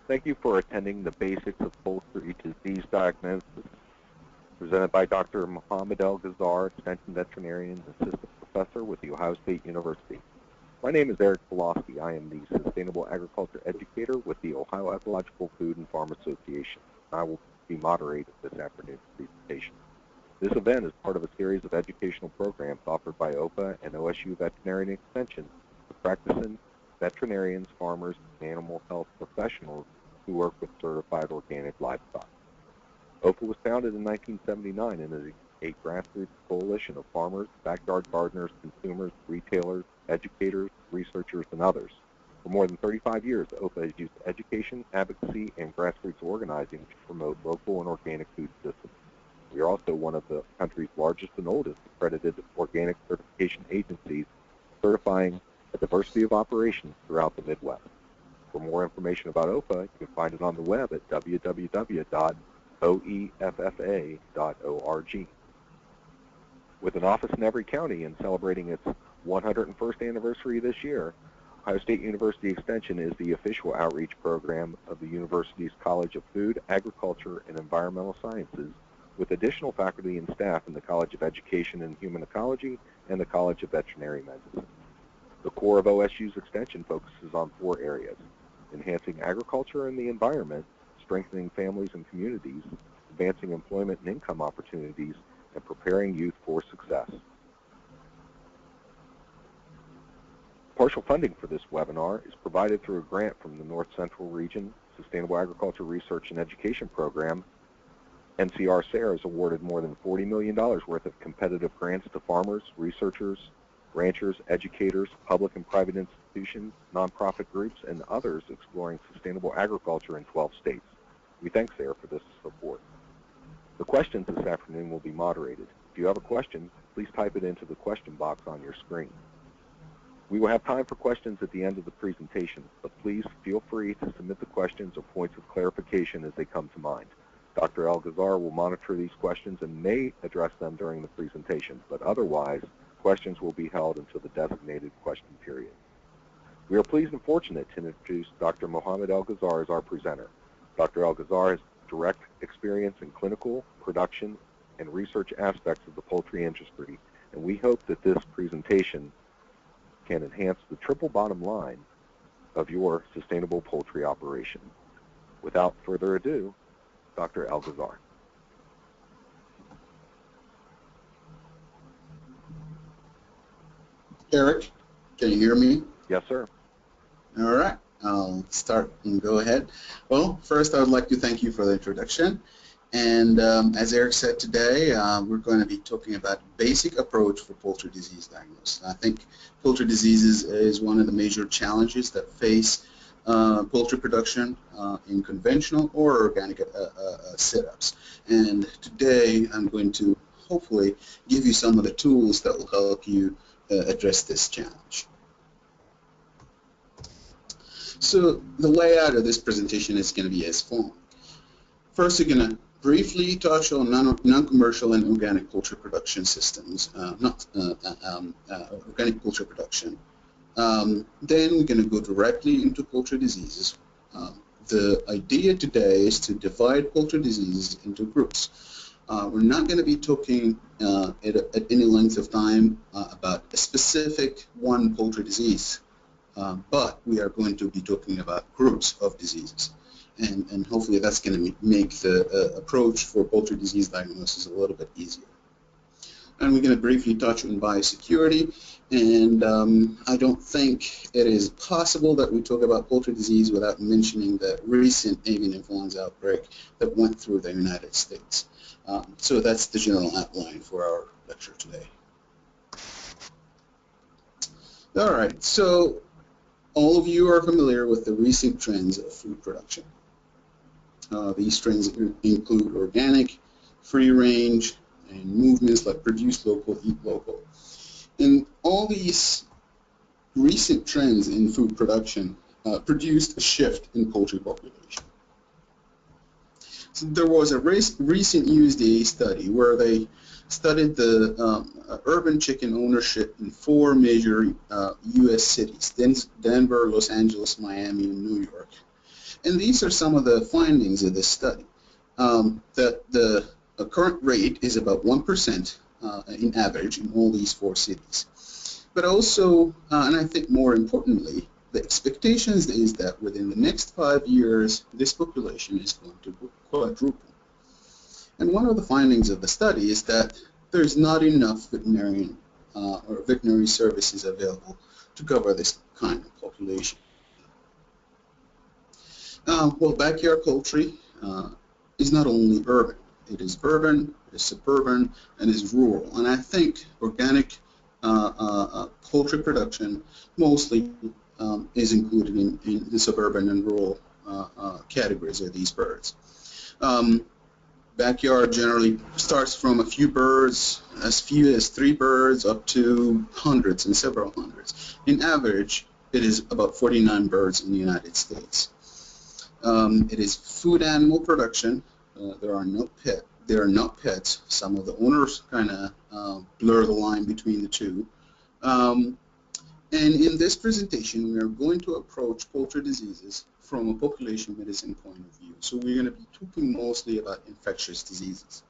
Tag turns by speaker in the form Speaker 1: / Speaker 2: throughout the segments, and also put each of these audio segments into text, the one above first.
Speaker 1: Thank you for attending the Basics of Poultry Disease Diagnosis, presented by Dr. Mohamed El-Gazzar, Extension Veterinarian and Assistant Professor with The Ohio State University. My name is Eric Pulaski. I am the Sustainable Agriculture Educator with the Ohio Ecological Food and Farm Association. I will be moderating this afternoon's presentation. This event is part of a series of educational programs offered by OPA and OSU Veterinarian Extension for practicing veterinarians, farmers, and animal health professionals who work with certified organic livestock. OPA was founded in 1979 and is a grassroots coalition of farmers, backyard gardeners, consumers, retailers, educators, researchers, and others. For more than 35 years, OPA has used education, advocacy, and grassroots organizing to promote local and organic food systems. We are also one of the country's largest and oldest accredited organic certification agencies, certifying a diversity of operations throughout the Midwest. For more information about OPA, you can find it on the web at www.oeffa.org. With an office in every county and celebrating its 101st anniversary this year, Ohio State University Extension is the official outreach program of the university's College of Food, Agriculture, and Environmental Sciences, with additional faculty and staff in the College of Education and Human Ecology and the College of Veterinary Medicine. The core of OSU's extension focuses on 4 areas: enhancing agriculture and the environment, strengthening families and communities, advancing employment and income opportunities, and preparing youth for success. Partial funding for this webinar is provided through a grant from the North Central Region Sustainable Agriculture Research and Education Program. NCR-SARE has awarded more than $40 million worth of competitive grants to farmers, researchers, ranchers, educators, public and private institutions, nonprofit groups, and others exploring sustainable agriculture in 12 states. We thank SARE for this support. The questions this afternoon will be moderated. If you have a question, please type it into the question box on your screen. We will have time for questions at the end of the presentation, but please feel free to submit the questions or points of clarification as they come to mind. Dr. El-Gazzar will monitor these questions and may address them during the presentation, but otherwise, questions will be held until the designated question period. We are pleased and fortunate to introduce Dr. Mohamed El-Gazzar as our presenter. Dr. El-Gazzar has direct experience in clinical, production, and research aspects of the poultry industry, and we hope that this presentation can enhance the triple bottom line of your sustainable poultry operation. Without further ado, Dr. El-Gazzar.
Speaker 2: Eric, can you hear me?
Speaker 1: Yes, sir.
Speaker 2: All right, I'll start and go ahead. Well, first I would like to thank you for the introduction. And as Eric said today, we're going to be talking about basic approach for poultry disease diagnosis. I think poultry diseases is one of the major challenges that face poultry production in conventional or organic setups. And today I'm going to hopefully give you some of the tools that will help you address this challenge. So the layout of this presentation is going to be as follows. First, we're going to briefly touch on non-commercial and organic poultry production systems, organic poultry production. Then we're going to go directly into poultry diseases. The idea today is to divide poultry diseases into groups. We're not going to be talking at any length of time about a specific one poultry disease, but we are going to be talking about groups of diseases. And hopefully that's going to make the approach for poultry disease diagnosis a little bit easier. And we're going to briefly touch on biosecurity, and I don't think it is possible that we talk about poultry disease without mentioning the recent avian influenza outbreak that went through the United States. So that's the general outline for our lecture today. All right, so all of you are familiar with the recent trends of food production. These trends include organic, free range, and movements like produce local, eat local. And all these recent trends in food production produced a shift in poultry population. So there was a recent USDA study where they studied the urban chicken ownership in 4 major U.S. cities: Denver, Los Angeles, Miami, and New York. And these are some of the findings of this study. That the current rate is about 1% in average in all these 4 cities. But also, and I think more importantly, the expectations is that within the next 5 years, this population is going to quadruple. And one of the findings of the study is that there's not enough veterinarian or veterinary services available to cover this kind of population. Well, backyard poultry is not only urban. It is urban, it is suburban, and is rural. And I think organic poultry production mostly is included in the suburban and rural categories of these birds. Backyard generally starts from a few birds, as few as 3 birds, up to hundreds and several hundreds. In average, it is about 49 birds in the United States. It is food animal production. There are not pets. Some of the owners kind of blur the line between the two. And in this presentation, we are going to approach poultry diseases from a population medicine point of view. So we're going to be talking mostly about infectious diseases.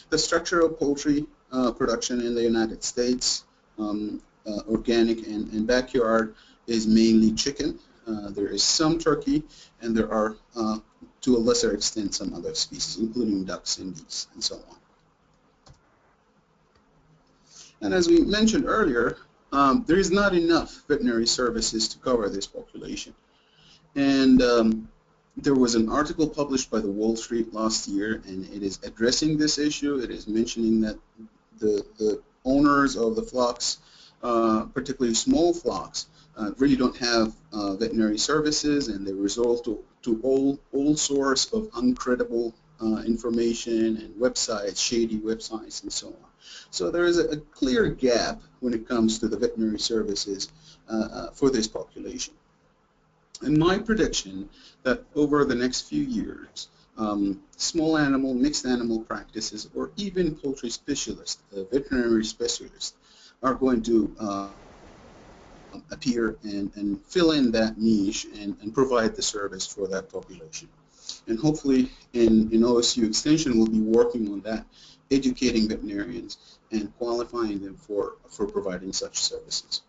Speaker 2: The structure of poultry production in the United States, organic and backyard, is mainly chicken. There is some turkey, and there are, to a lesser extent, some other species, including ducks and geese, and so on. And as we mentioned earlier, there is not enough veterinary services to cover this population. And there was an article published by the Wall Street last year, and it is addressing this issue. It is mentioning that the owners of the flocks, particularly small flocks, really don't have veterinary services, and they resort to all sorts of uncredible information and websites, shady websites, and so on. So there is a clear gap when it comes to the veterinary services for this population. And my prediction that over the next few years, small animal, mixed animal practices, or even poultry specialists, veterinary specialists, are going to appear and fill in that niche and provide the service for that population. And hopefully in OSU Extension we'll be working on that, educating veterinarians and qualifying them for providing such services.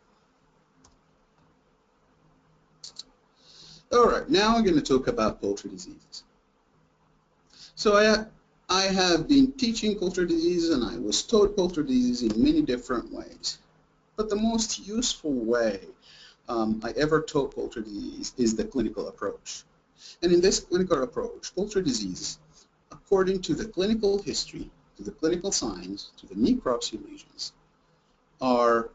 Speaker 2: All right, now I'm going to talk about poultry diseases. So I have been teaching poultry diseases, and I was taught poultry diseases in many different ways. But the most useful way I ever taught poultry disease is the clinical approach. And in this clinical approach, poultry disease, according to the clinical history, to the clinical signs, to the necropsy lesions, are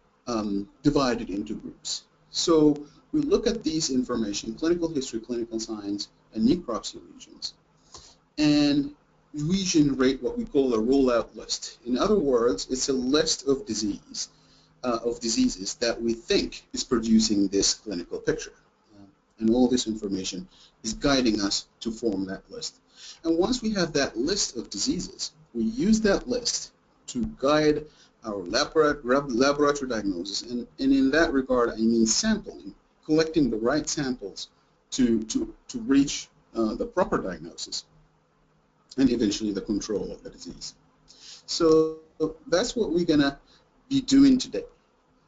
Speaker 2: divided into groups. So we look at these information, clinical history, clinical signs, and necropsy lesions, and we generate what we call a rollout list. In other words, it's a list of diseases that we think is producing this clinical picture. And all this information is guiding us to form that list. And once we have that list of diseases, we use that list to guide our laboratory diagnosis. And in that regard, I mean sampling, collecting the right samples to reach the proper diagnosis and eventually the control of the disease. So that's what we're going to be doing today.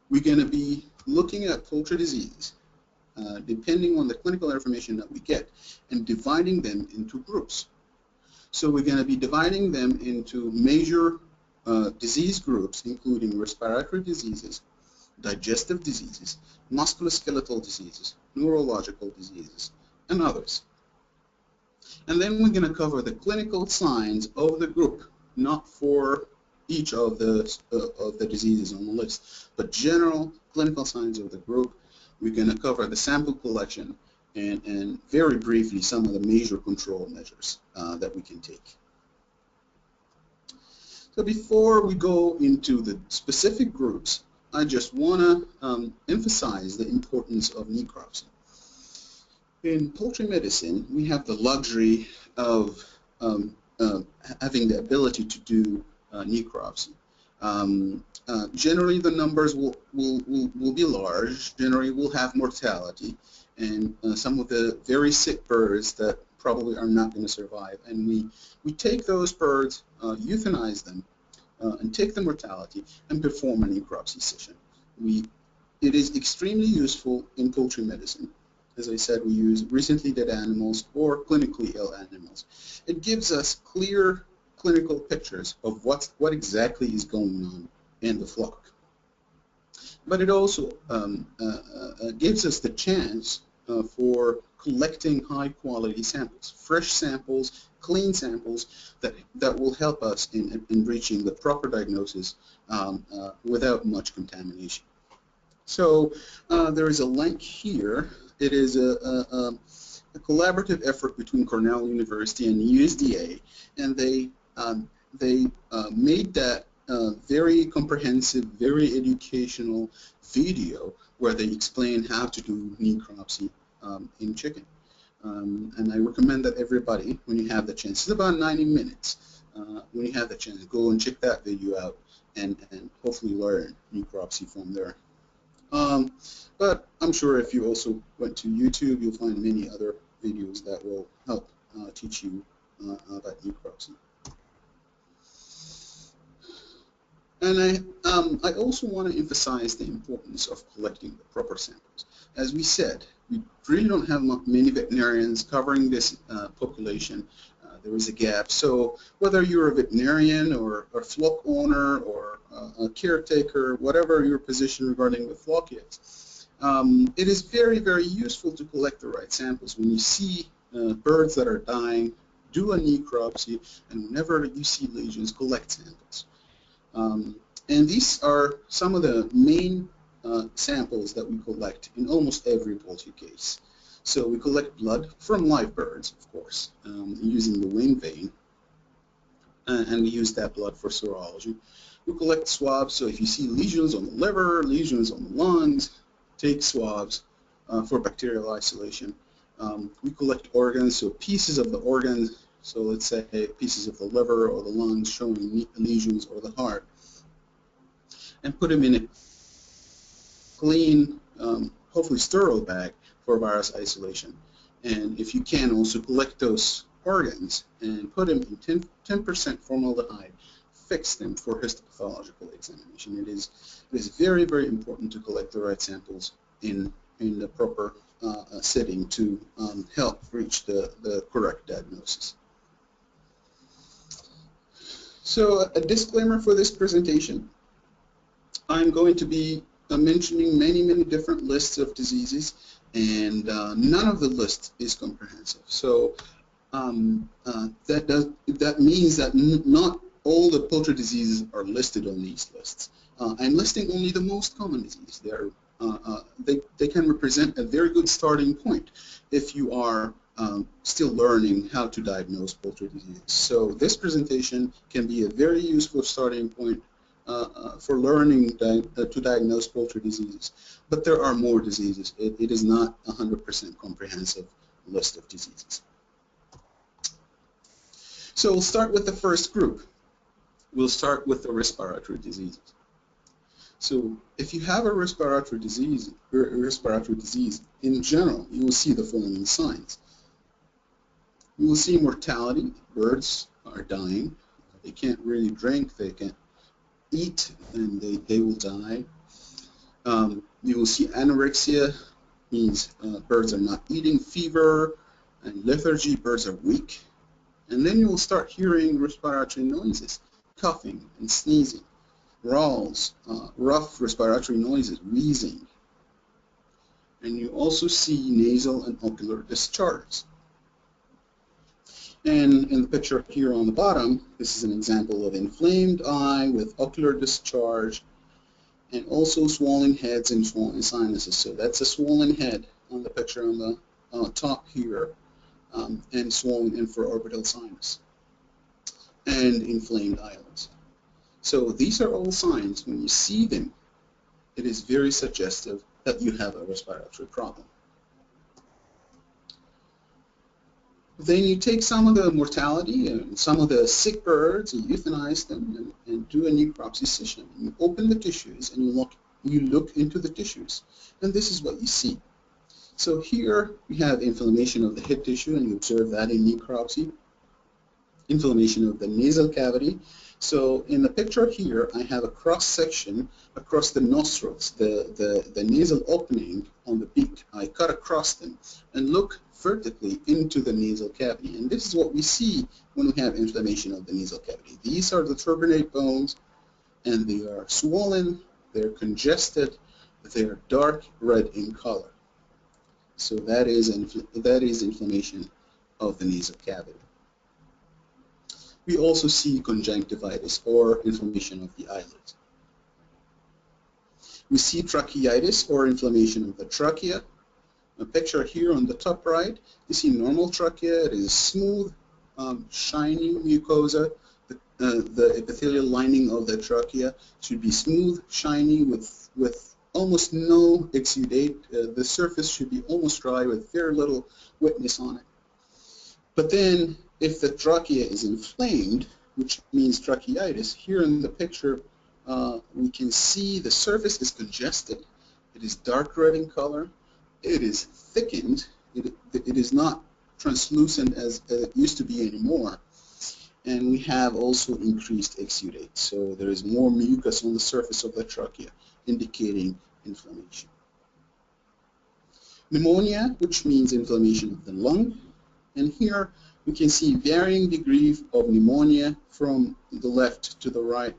Speaker 2: We're going to be looking at poultry disease depending on the clinical information that we get and dividing them into groups. So we're going to be dividing them into major disease groups, including respiratory diseases, digestive diseases, musculoskeletal diseases, neurological diseases, and others. And then we're going to cover the clinical signs of the group, not for each of the diseases on the list, but general clinical signs of the group. We're going to cover the sample collection and very briefly some of the major control measures that we can take. So before we go into the specific groups, I just want to emphasize the importance of necropsy. In poultry medicine, we have the luxury of having the ability to do necropsy. Generally, the numbers will be large. Generally, we'll have mortality, and some of the very sick birds that probably are not going to survive. And we take those birds, euthanize them, and take the mortality and perform a necropsy session. It is extremely useful in poultry medicine. As I said, we use recently dead animals or clinically ill animals. It gives us clear clinical pictures of what exactly is going on in the flock. But it also gives us the chance for collecting high-quality samples, fresh samples, clean samples that will help us in reaching the proper diagnosis without much contamination. So there is a link here. It is a collaborative effort between Cornell University and USDA, and they made that very comprehensive, very educational video where they explain how to do necropsy in chicken. And I recommend that everybody, when you have the chance, it's about 90 minutes, when you have the chance, go and check that video out and hopefully learn necropsy from there. But I'm sure if you also went to YouTube, you'll find many other videos that will help teach you about necropsy. And I also want to emphasize the importance of collecting the proper samples. As we said, we really don't have many veterinarians covering this population. There is a gap. So whether you're a veterinarian or a flock owner or a caretaker, whatever your position regarding the flock is, it is very, very useful to collect the right samples. When you see birds that are dying, do a necropsy, and whenever you see lesions, collect samples. And these are some of the main samples that we collect in almost every poultry case. So we collect blood from live birds, of course, using the wing vein, and we use that blood for serology. We collect swabs, so if you see lesions on the liver, lesions on the lungs, take swabs for bacterial isolation. We collect organs, so pieces of the organs, so let's say pieces of the liver or the lungs showing lesions or the heart, and put them in a clean, hopefully sterile bag for virus isolation. And if you can, also collect those organs and put them in 10% formaldehyde, fix them for histopathological examination. It is very, very important to collect the right samples in the proper setting to help reach the correct diagnosis. So a disclaimer for this presentation. I'm going to be mentioning many, many different lists of diseases, and none of the list is comprehensive. So that means that not all the poultry diseases are listed on these lists. I'm listing only the most common diseases. They can represent a very good starting point if you are still learning how to diagnose poultry diseases. So this presentation can be a very useful starting point for learning to diagnose poultry diseases. But there are more diseases. It is not a 100% comprehensive list of diseases. So we'll start with the first group. We'll start with the respiratory diseases. So if you have a respiratory disease in general, you will see the following signs. You will see mortality. Birds are dying. They can't really drink. They can't eat, and they will die. You will see anorexia, means birds are not eating, fever, and lethargy, birds are weak. And then you will start hearing respiratory noises, coughing and sneezing, growls, rough respiratory noises, wheezing. And you also see nasal and ocular discharge. And in the picture here on the bottom, this is an example of inflamed eye with ocular discharge and also swollen heads and swollen sinuses. So that's a swollen head on the picture on the top here, and swollen infraorbital sinus and inflamed eyelids. So these are all signs. When you see them, it is very suggestive that you have a respiratory problem. Then you take some of the mortality and some of the sick birds and euthanize them and do a necropsy session. And you open the tissues and you look into the tissues. And this is what you see. So here we have inflammation of the head tissue, and you observe that in necropsy. Inflammation of the nasal cavity. So in the picture here, I have a cross-section across the nostrils, the nasal opening on the beak. I cut across them and look vertically into the nasal cavity. And this is what we see when we have inflammation of the nasal cavity. These are the turbinate bones, and they are swollen, they're congested, they're dark red in color. So that is inflammation of the nasal cavity. We also see conjunctivitis, or inflammation of the eyelids. We see tracheitis, or inflammation of the trachea. A picture here on the top right, you see normal trachea. It is smooth, shiny mucosa. The epithelial lining of the trachea should be smooth, shiny, with almost no exudate. The surface should be almost dry with very little wetness on it. But then, if the trachea is inflamed, which means tracheitis, here in the picture we can see the surface is congested. It is dark red in color. It is thickened. It is not translucent as it used to be anymore. And we have also increased exudate. So there is more mucus on the surface of the trachea, indicating inflammation. Pneumonia, which means inflammation of the lung. And here we can see varying degrees of pneumonia from the left to the right.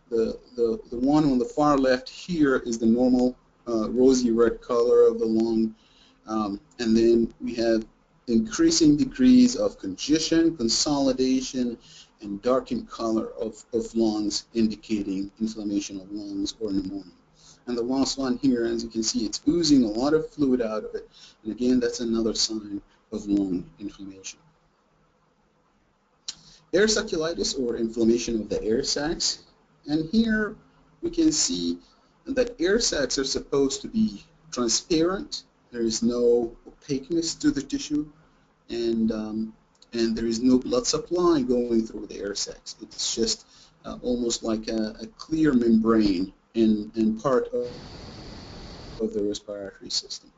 Speaker 2: The one on the far left here is the normal rosy red color of the lung. And then we have increasing degrees of congestion, consolidation, and darkened color of lungs, indicating inflammation of lungs or pneumonia. And the last one here, as you can see, it's oozing a lot of fluid out of it. And again, that's another sign of lung inflammation. Air saculitis, or inflammation of the air sacs. And here we can see that air sacs are supposed to be transparent. There is no opaqueness to the tissue, and there is no blood supply going through the air sacs. It's just almost like a clear membrane in part of the respiratory system.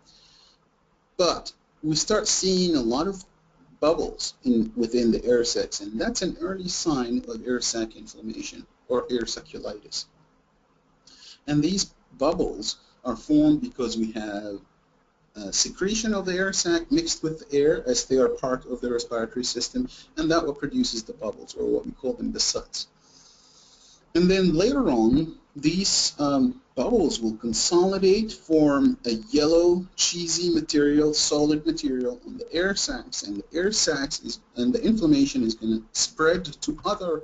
Speaker 2: But we start seeing a lot of bubbles within the air sacs, and that's an early sign of air sac inflammation or air saculitis. And these bubbles are formed because we have secretion of the air sac mixed with the air, as they are part of the respiratory system, and that what produces the bubbles, or what we call them the sots. And then later on, these bubbles will consolidate, form a yellow, cheesy material, solid material on the air sacs, and the air sacs and the inflammation is going to spread to other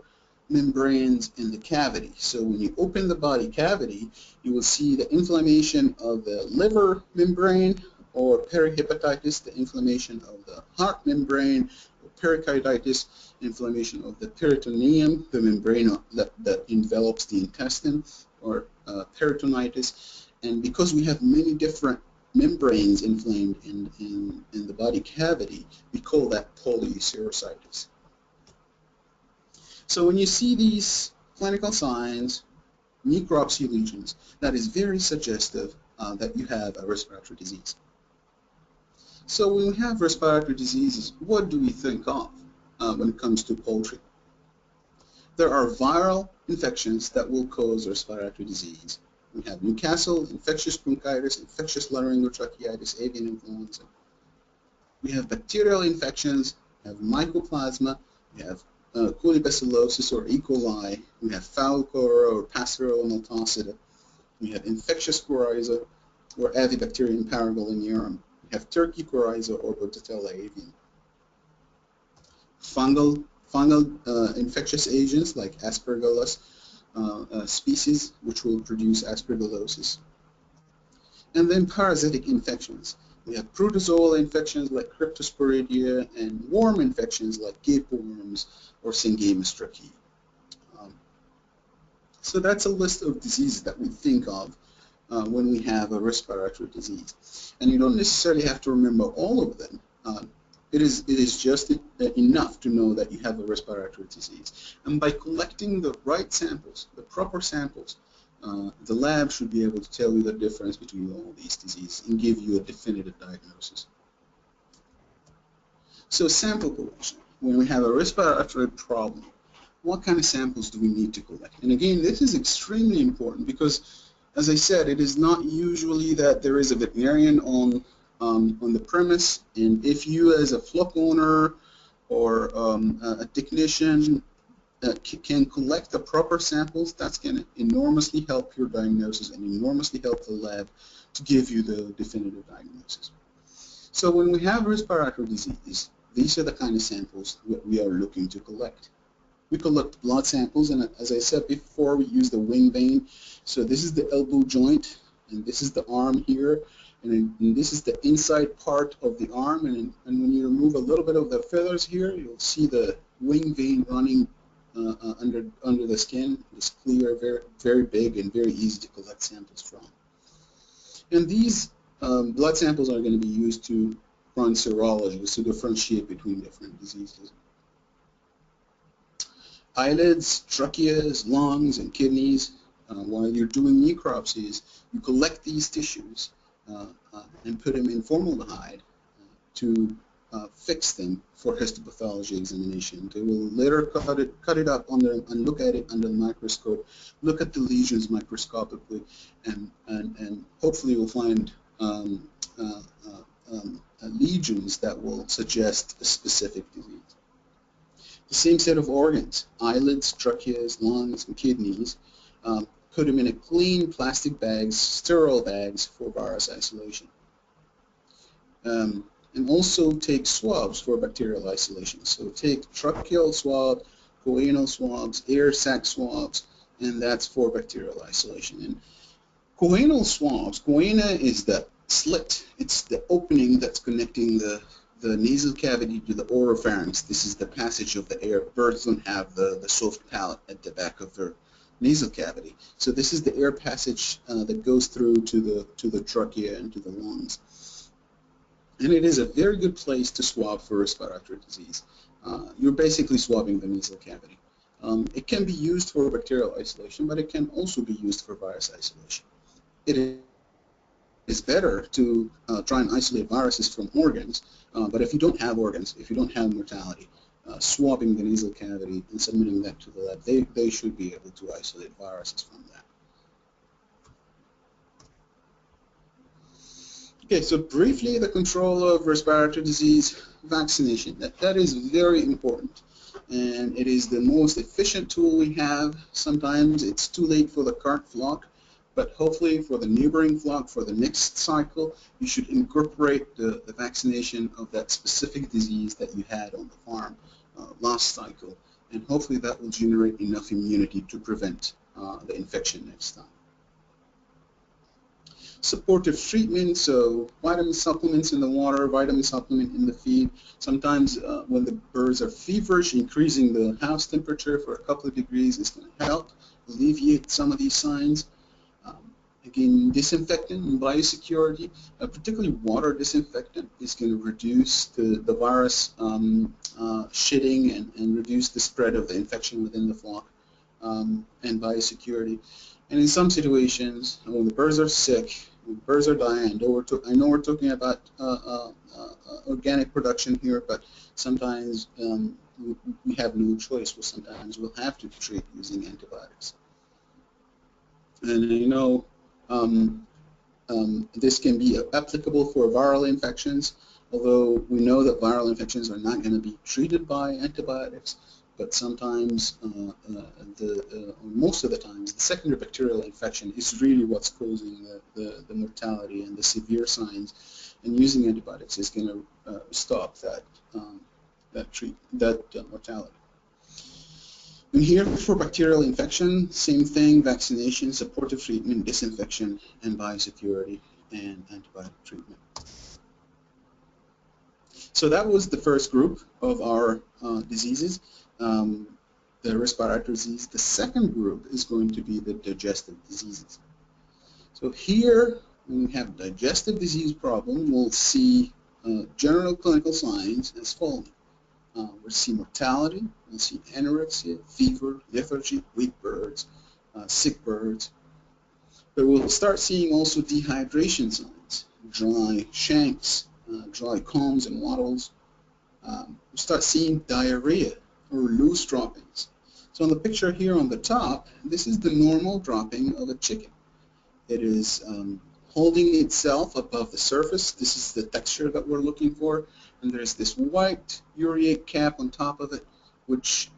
Speaker 2: membranes in the cavity. So when you open the body cavity, you will see the inflammation of the liver membrane, or perihepatitis, the inflammation of the heart membrane, or pericarditis, inflammation of the peritoneum, the membrane that envelops the intestine, or peritonitis. And because we have many different membranes inflamed in the body cavity, we call that polyserositis. So when you see these clinical signs, necropsy lesions, that is very suggestive that you have a respiratory disease. So when we have respiratory diseases, what do we think of when it comes to poultry? There are viral infections that will cause respiratory disease. We have Newcastle, infectious bronchitis, infectious laryngotracheitis, avian influenza. We have bacterial infections, we have mycoplasma, we have colibacillosis or E. coli, we have fowl cholera or Pasteurella multocida, we have infectious coryza or Avibacterium paragallinarum, we have turkey coryza or Bordetella avium. Fungal infectious agents like Aspergillus species, which will produce aspergillosis. And then parasitic infections. We have protozoal infections like Cryptosporidia and worm infections like gapeworms or Syngamus tracheae. So that's a list of diseases that we think of when we have a respiratory disease. And you don't necessarily have to remember all of them. It is just enough to know that you have a respiratory disease. And by collecting the right samples, the proper samples, the lab should be able to tell you the difference between all these diseases and give you a definitive diagnosis. So sample collection. When we have a respiratory problem, what kind of samples do we need to collect? And again, this is extremely important because, as I said, it is not usually that there is a veterinarian on the premise, and if you as a flock owner or a technician can collect the proper samples, that's going to enormously help your diagnosis and enormously help the lab to give you the definitive diagnosis. So when we have respiratory disease, these are the kind of samples that we are looking to collect. We collect blood samples, and as I said before, we use the wing vein. So this is the elbow joint, and this is the arm here, and this is the inside part of the arm. And when you remove a little bit of the feathers here, you'll see the wing vein running under the skin. It's clear, very, very big, and very easy to collect samples from. And these blood samples are going to be used to run serology, to differentiate between different diseases. Eyelids, tracheas, lungs, and kidneys. While you're doing necropsies, you collect these tissues and put them in formaldehyde to fix them for histopathology examination. They will later cut it up and look at it under the microscope, look at the lesions microscopically, and hopefully we'll find lesions that will suggest a specific disease. The same set of organs, eyelids, tracheas, lungs, and kidneys, put them in a clean plastic bags, sterile bags for virus isolation. And also take swabs for bacterial isolation. So take tracheal swab, choanal swabs, air sac swabs, and that's for bacterial isolation. And choanal swabs, choana is the slit, it's the opening that's connecting the nasal cavity to the oropharynx. This is the passage of the air. Birds don't have the soft palate at the back of their nasal cavity. So this is the air passage that goes through to the trachea and to the lungs. And it is a very good place to swab for respiratory disease. You're basically swabbing the nasal cavity. It can be used for bacterial isolation, but it can also be used for virus isolation. It is better to try and isolate viruses from organs, but if you don't have organs, if you don't have mortality, swabbing the nasal cavity and submitting that to the lab, they should be able to isolate viruses from that. Okay, so briefly, the control of respiratory disease, vaccination. That is very important, and it is the most efficient tool we have. Sometimes it's too late for the current flock, but hopefully for the neighboring flock, for the next cycle, you should incorporate the vaccination of that specific disease that you had on the farm last cycle, and hopefully that will generate enough immunity to prevent the infection next time. Supportive treatment, so vitamin supplements in the water, vitamin supplement in the feed. Sometimes when the birds are feverish, increasing the house temperature for a couple of degrees is going to help alleviate some of these signs. Again, disinfectant and biosecurity, particularly water disinfectant, is going to reduce the virus shedding and reduce the spread of the infection within the flock, and biosecurity. And in some situations, when the birds are sick, when the birds are dying, I know we're talking about organic production here, but sometimes we have no choice. Well, sometimes we'll have to treat using antibiotics. And you know, this can be applicable for viral infections, although we know that viral infections are not going to be treated by antibiotics, but sometimes, most of the times, the secondary bacterial infection is really what's causing the mortality and the severe signs, and using antibiotics is going to stop that mortality. And here for bacterial infection, same thing, vaccination, supportive treatment, disinfection, and biosecurity, and antibiotic treatment. So that was the first group of our diseases, the respiratory disease. The second group is going to be the digestive diseases. So here, when we have digestive disease problem, we'll see general clinical signs as following. We'll see mortality, we'll see anorexia, fever, lethargy, weak birds, sick birds. But we'll start seeing also dehydration signs, dry shanks, dry combs and wattles. We'll start seeing diarrhea or loose droppings. So on the picture here on the top, this is the normal dropping of a chicken. It is holding itself above the surface. This is the texture that we're looking for. And there's this white ureate cap on top of it, which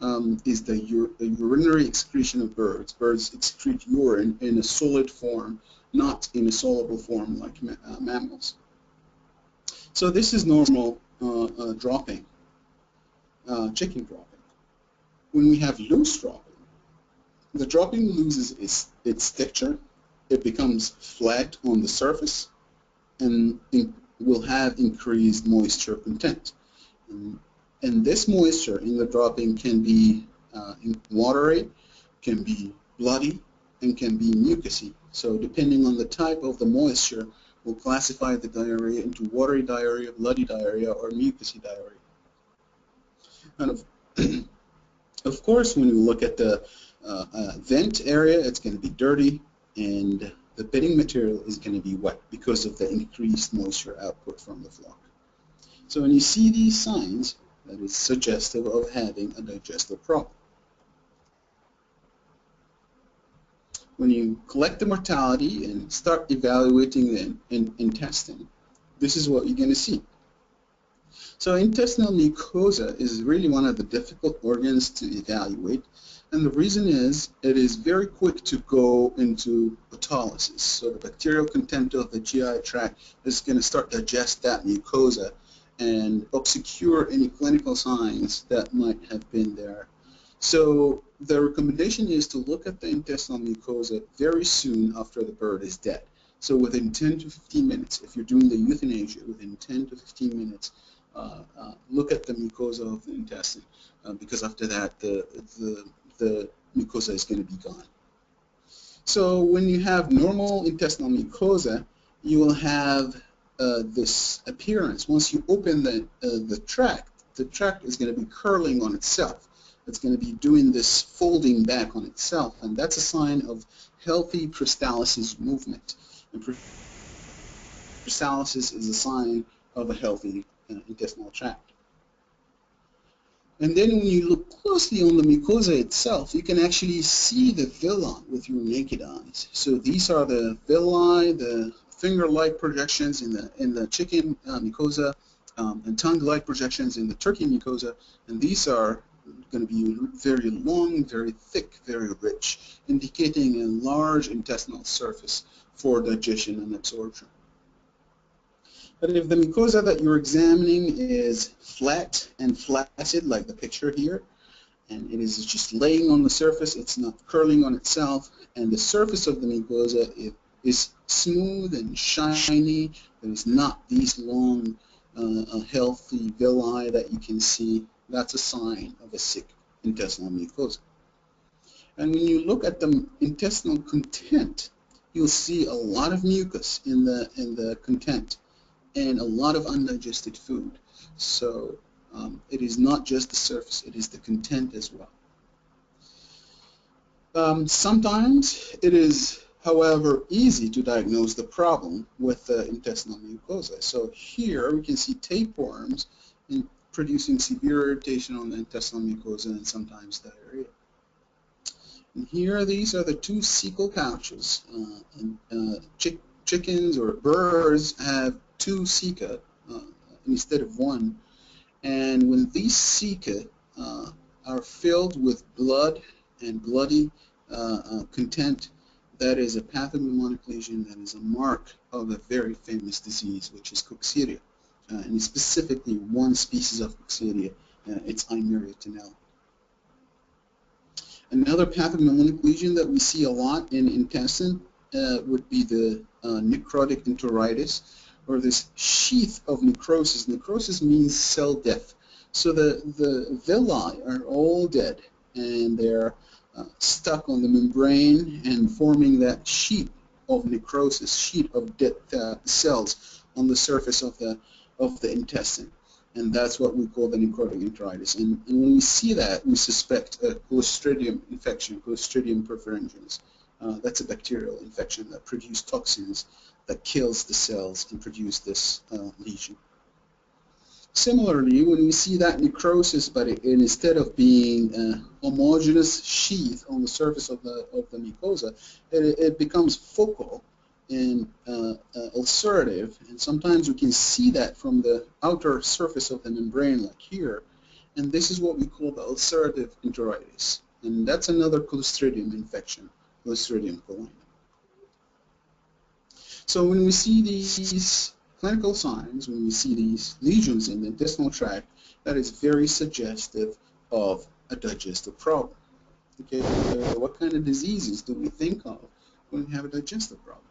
Speaker 2: is the urinary excretion of birds. Birds excrete urine in a solid form, not in a soluble form like mammals. So this is normal dropping, chicken dropping. When we have loose dropping, the dropping loses its texture. It becomes flat on the surface and will have increased moisture content. And this moisture in the dropping can be watery, can be bloody, and can be mucousy. So depending on the type of the moisture, we'll classify the diarrhea into watery diarrhea, bloody diarrhea, or mucousy diarrhea. And of course, when we look at the vent area, it's going to be dirty, and the bedding material is going to be wet because of the increased moisture output from the flock. So when you see these signs, that is suggestive of having a digestive problem. When you collect the mortality and start evaluating the intestine, this is what you're going to see. So intestinal mucosa is really one of the difficult organs to evaluate, and the reason is it is very quick to go into autolysis. So the bacterial content of the GI tract is going to start to digest that mucosa and obscure any clinical signs that might have been there. So the recommendation is to look at the intestinal mucosa very soon after the bird is dead. So within 10 to 15 minutes, if you're doing the euthanasia, within 10 to 15 minutes, look at the mucosa of the intestine, because after that the mucosa is going to be gone. So when you have normal intestinal mucosa, you will have this appearance. Once you open the tract is going to be curling on itself. It's going to be doing this folding back on itself, and that's a sign of healthy peristalsis movement. And peristalsis is a sign of a healthy intestinal tract. And then when you look closely on the mucosa itself, you can actually see the villi with your naked eyes. So these are the villi, the finger-like projections in the chicken mucosa, and tongue-like projections in the turkey mucosa, and these are going to be very long, very thick, very rich, indicating a large intestinal surface for digestion and absorption. But if the mucosa that you're examining is flat and flaccid, like the picture here, and it is just laying on the surface, it's not curling on itself, and the surface of the mucosa is smooth and shiny, there's not these long, healthy villi that you can see, that's a sign of a sick intestinal mucosa. And when you look at the intestinal content, you'll see a lot of mucus in the content and a lot of undigested food. So it is not just the surface, it is the content as well. Sometimes it is, however, easy to diagnose the problem with the intestinal mucosa. So here we can see tapeworms producing severe irritation on the intestinal mucosa and sometimes diarrhea. And here, these are the two cecal pouches. Chickens or birds have two ceca instead of one. And when these ceca are filled with blood and bloody content, that is a pathognomonic lesion, that is a mark of a very famous disease, which is coccidia. And specifically one species of coccidia, it's Eimeria tenella. Another pathognomonic lesion that we see a lot in intestine would be the necrotic enteritis, or this sheath of necrosis. Necrosis means cell death. So the villi are all dead, and they're stuck on the membrane and forming that sheet of necrosis, sheet of dead cells on the surface of the of the intestine. And that's what we call the necrotic enteritis. And when we see that, we suspect a Clostridium infection, Clostridium perfringens. That's a bacterial infection that produces toxins that kills the cells and produce this lesion. Similarly, when we see that necrosis, but instead of being a homogeneous sheath on the surface of the mucosa, it becomes focal and ulcerative, and sometimes we can see that from the outer surface of the membrane, like here, and this is what we call the ulcerative enteritis, and that's another Clostridium infection, Clostridium coli. So when we see these clinical signs, when we see these lesions in the intestinal tract, that is very suggestive of a digestive problem. Okay, what kind of diseases do we think of when we have a digestive problem?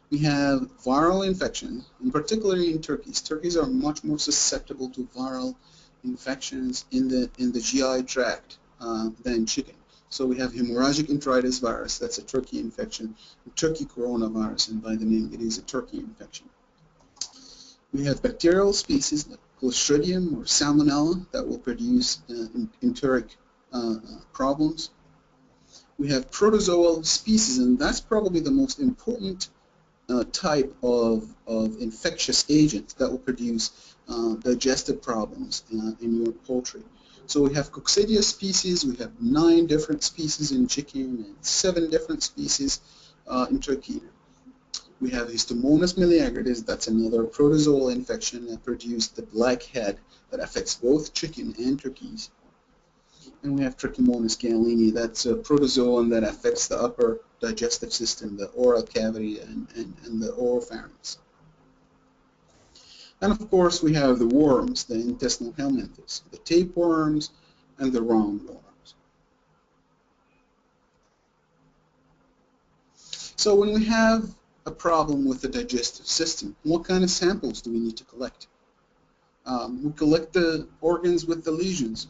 Speaker 2: We have viral infections, and particularly in turkeys. Turkeys are much more susceptible to viral infections in the GI tract than chicken. So we have hemorrhagic enteritis virus, that's a turkey infection, turkey coronavirus, and by the name it is a turkey infection. We have bacterial species like Clostridium or Salmonella that will produce enteric problems. We have protozoal species, and that's probably the most important type of infectious agent that will produce digestive problems in your poultry. So we have coccidia species, we have 9 different species in chicken and 7 different species in turkey. We have Histomonas meleagrides, that's another protozoal infection that produces the black head that affects both chicken and turkeys. And we have Trichomonas gallini, that's a protozoan that affects the upper digestive system, the oral cavity and the oropharynx. And of course we have the worms, the intestinal helminthes, the tapeworms and the roundworms. So when we have a problem with the digestive system, what kind of samples do we need to collect? We collect the organs with the lesions,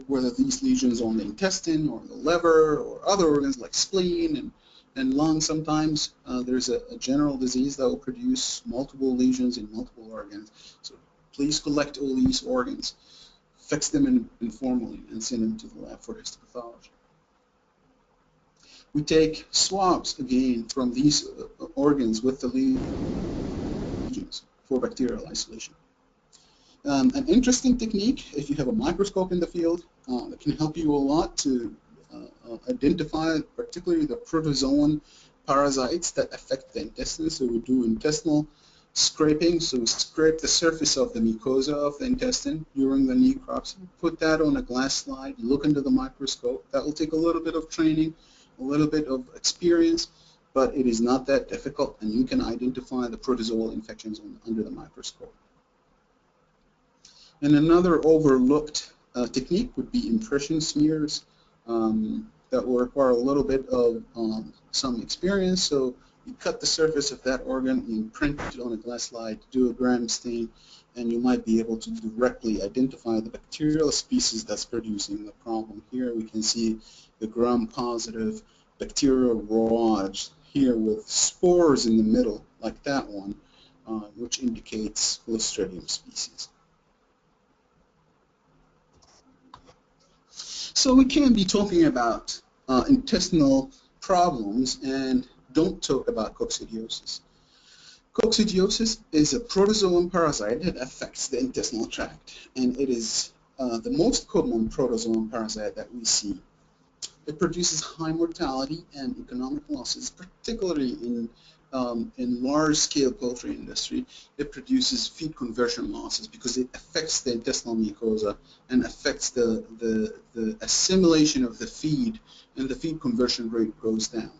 Speaker 2: whether these lesions on the intestine or the liver or other organs like spleen and lung. Sometimes there's a general disease that will produce multiple lesions in multiple organs. So please collect all these organs, fix them informally, and send them to the lab for histopathology. We take swabs again from these organs with the lesions for bacterial isolation. An interesting technique, if you have a microscope in the field, that can help you a lot to identify particularly the protozoan parasites that affect the intestine. So we do intestinal scraping, so we scrape the surface of the mucosa of the intestine during the necropsy, put that on a glass slide, look into the microscope. That will take a little bit of training, a little bit of experience, but it is not that difficult, and you can identify the protozoal infections under the microscope. And another overlooked technique would be impression smears that will require a little bit of some experience. So you cut the surface of that organ, you print it on a glass slide, do a gram stain, and you might be able to directly identify the bacterial species that's producing the problem. Here we can see the gram-positive bacterial rods here with spores in the middle, like that one, which indicates Clostridium species. So we can't be talking about intestinal problems and don't talk about coccidiosis. Coccidiosis is a protozoan parasite that affects the intestinal tract, and it is the most common protozoan parasite that we see. It produces high mortality and economic losses, particularly in large-scale poultry industry. It produces feed conversion losses because it affects the intestinal mucosa and affects the assimilation of the feed, and the feed conversion rate goes down.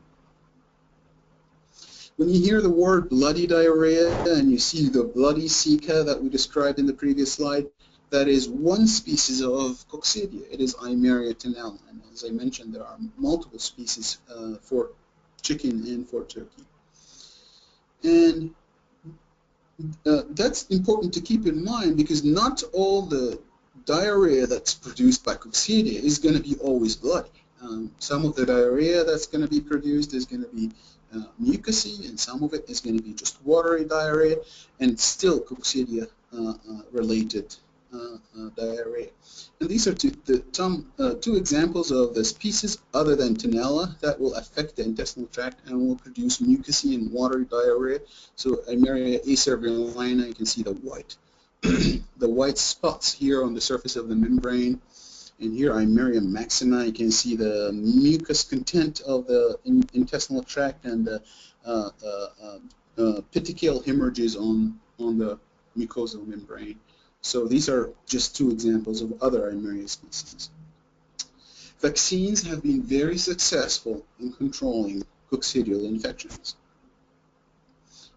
Speaker 2: When you hear the word bloody diarrhea and you see the bloody ceca that we described in the previous slide, that is one species of coccidia. It is Eimeria tenella, and as I mentioned, there are multiple species for chicken and for turkey. And that's important to keep in mind, because not all the diarrhea that's produced by coccidia is going to be always bloody. Some of the diarrhea that's going to be produced is going to be mucousy, and some of it is going to be just watery diarrhea, and still coccidia related diarrhea. And these are two examples of the species other than Tenella that will affect the intestinal tract and will produce mucousy and watery diarrhea. So Eimeria acervulina, you can see the white spots here on the surface of the membrane. And here, Eimeria maxima, you can see the mucus content of the intestinal tract and the petechial hemorrhages on the mucosal membrane. So these are just two examples of other Eimeria species. Vaccines have been very successful in controlling coccidial infections.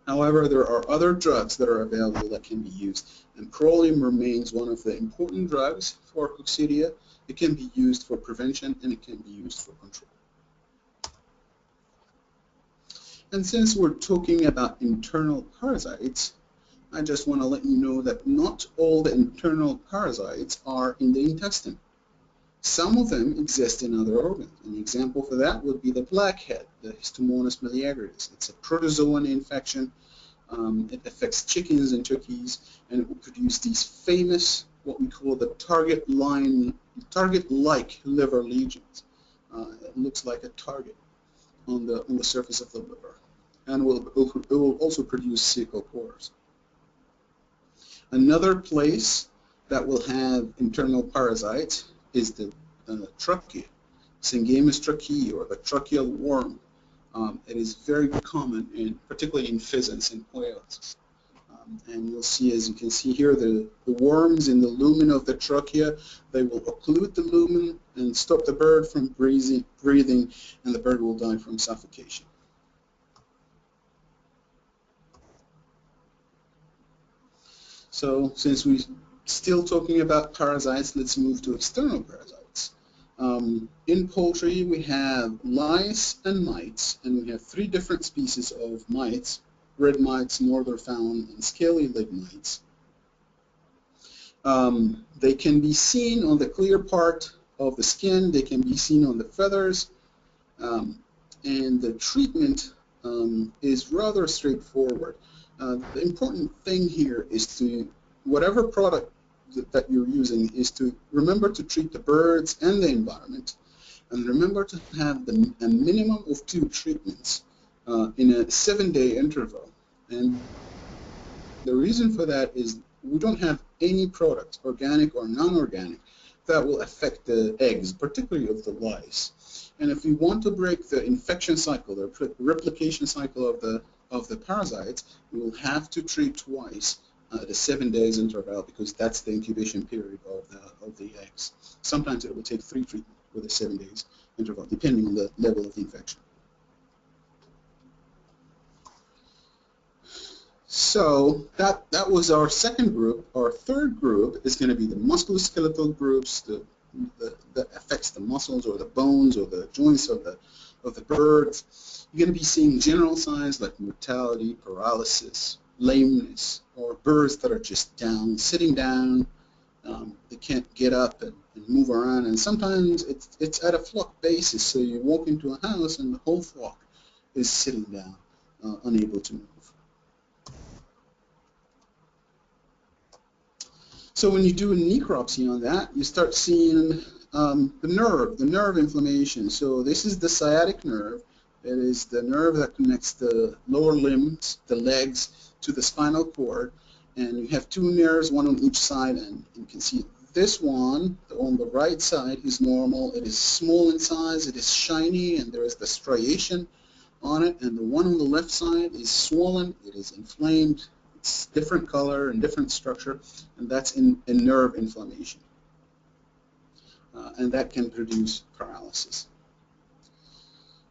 Speaker 2: However, there are other drugs that are available that can be used, and Prolium remains one of the important drugs for coccidia. It can be used for prevention and it can be used for control. And since we're talking about internal parasites, I just want to let you know that not all the internal parasites are in the intestine. Some of them exist in other organs. An example for that would be the blackhead, the Histomonas miliaris. It's a protozoan infection. It affects chickens and turkeys, and it will produce these famous, what we call the target-like liver lesions. It looks like a target on the surface of the liver, and it will also produce cercospores. Another place that will have internal parasites is the trachea, Syngamus tracheae, or the tracheal worm. It is very common, particularly in pheasants and quails. And you'll see, as you can see here, the worms in the lumen of the trachea, they will occlude the lumen and stop the bird from breathing, and the bird will die from suffocation. So since we're still talking about parasites, let's move to external parasites. In poultry, we have lice and mites, and we have three different species of mites: red mites, northern fawn, and scaly-legged mites. They can be seen on the clear part of the skin. They can be seen on the feathers. And the treatment is rather straightforward. The important thing here is to, whatever product that you're using, is to remember to treat the birds and the environment, and remember to have a minimum of 2 treatments in a 7-day interval. And the reason for that is we don't have any product, organic or non-organic, that will affect the eggs, particularly of the lice. And if we want to break the infection cycle, the replication cycle of the parasites, we will have to treat twice at a 7 days interval, because that's the incubation period of the eggs. Sometimes it will take 3 treatments with a 7 days interval, depending on the level of the infection. So that was our second group. Our third group is going to be the musculoskeletal groups that affects the muscles or the bones or the joints of the birds. You're going to be seeing general signs like mortality, paralysis, lameness, or birds that are just down, sitting down. They can't get up and move around, and sometimes it's at a flock basis. So you walk into a house and the whole flock is sitting down, unable to move. So when you do a necropsy on that, you start seeing the nerve inflammation. So this is the sciatic nerve. It is the nerve that connects the lower limbs, the legs, to the spinal cord. And you have 2 nerves, one on each side, and you can see this one on the right side is normal. It is small in size, it is shiny, and there is the striation on it. And the one on the left side is swollen, it is inflamed. It's different color and different structure, and that's in nerve inflammation. And that can produce paralysis.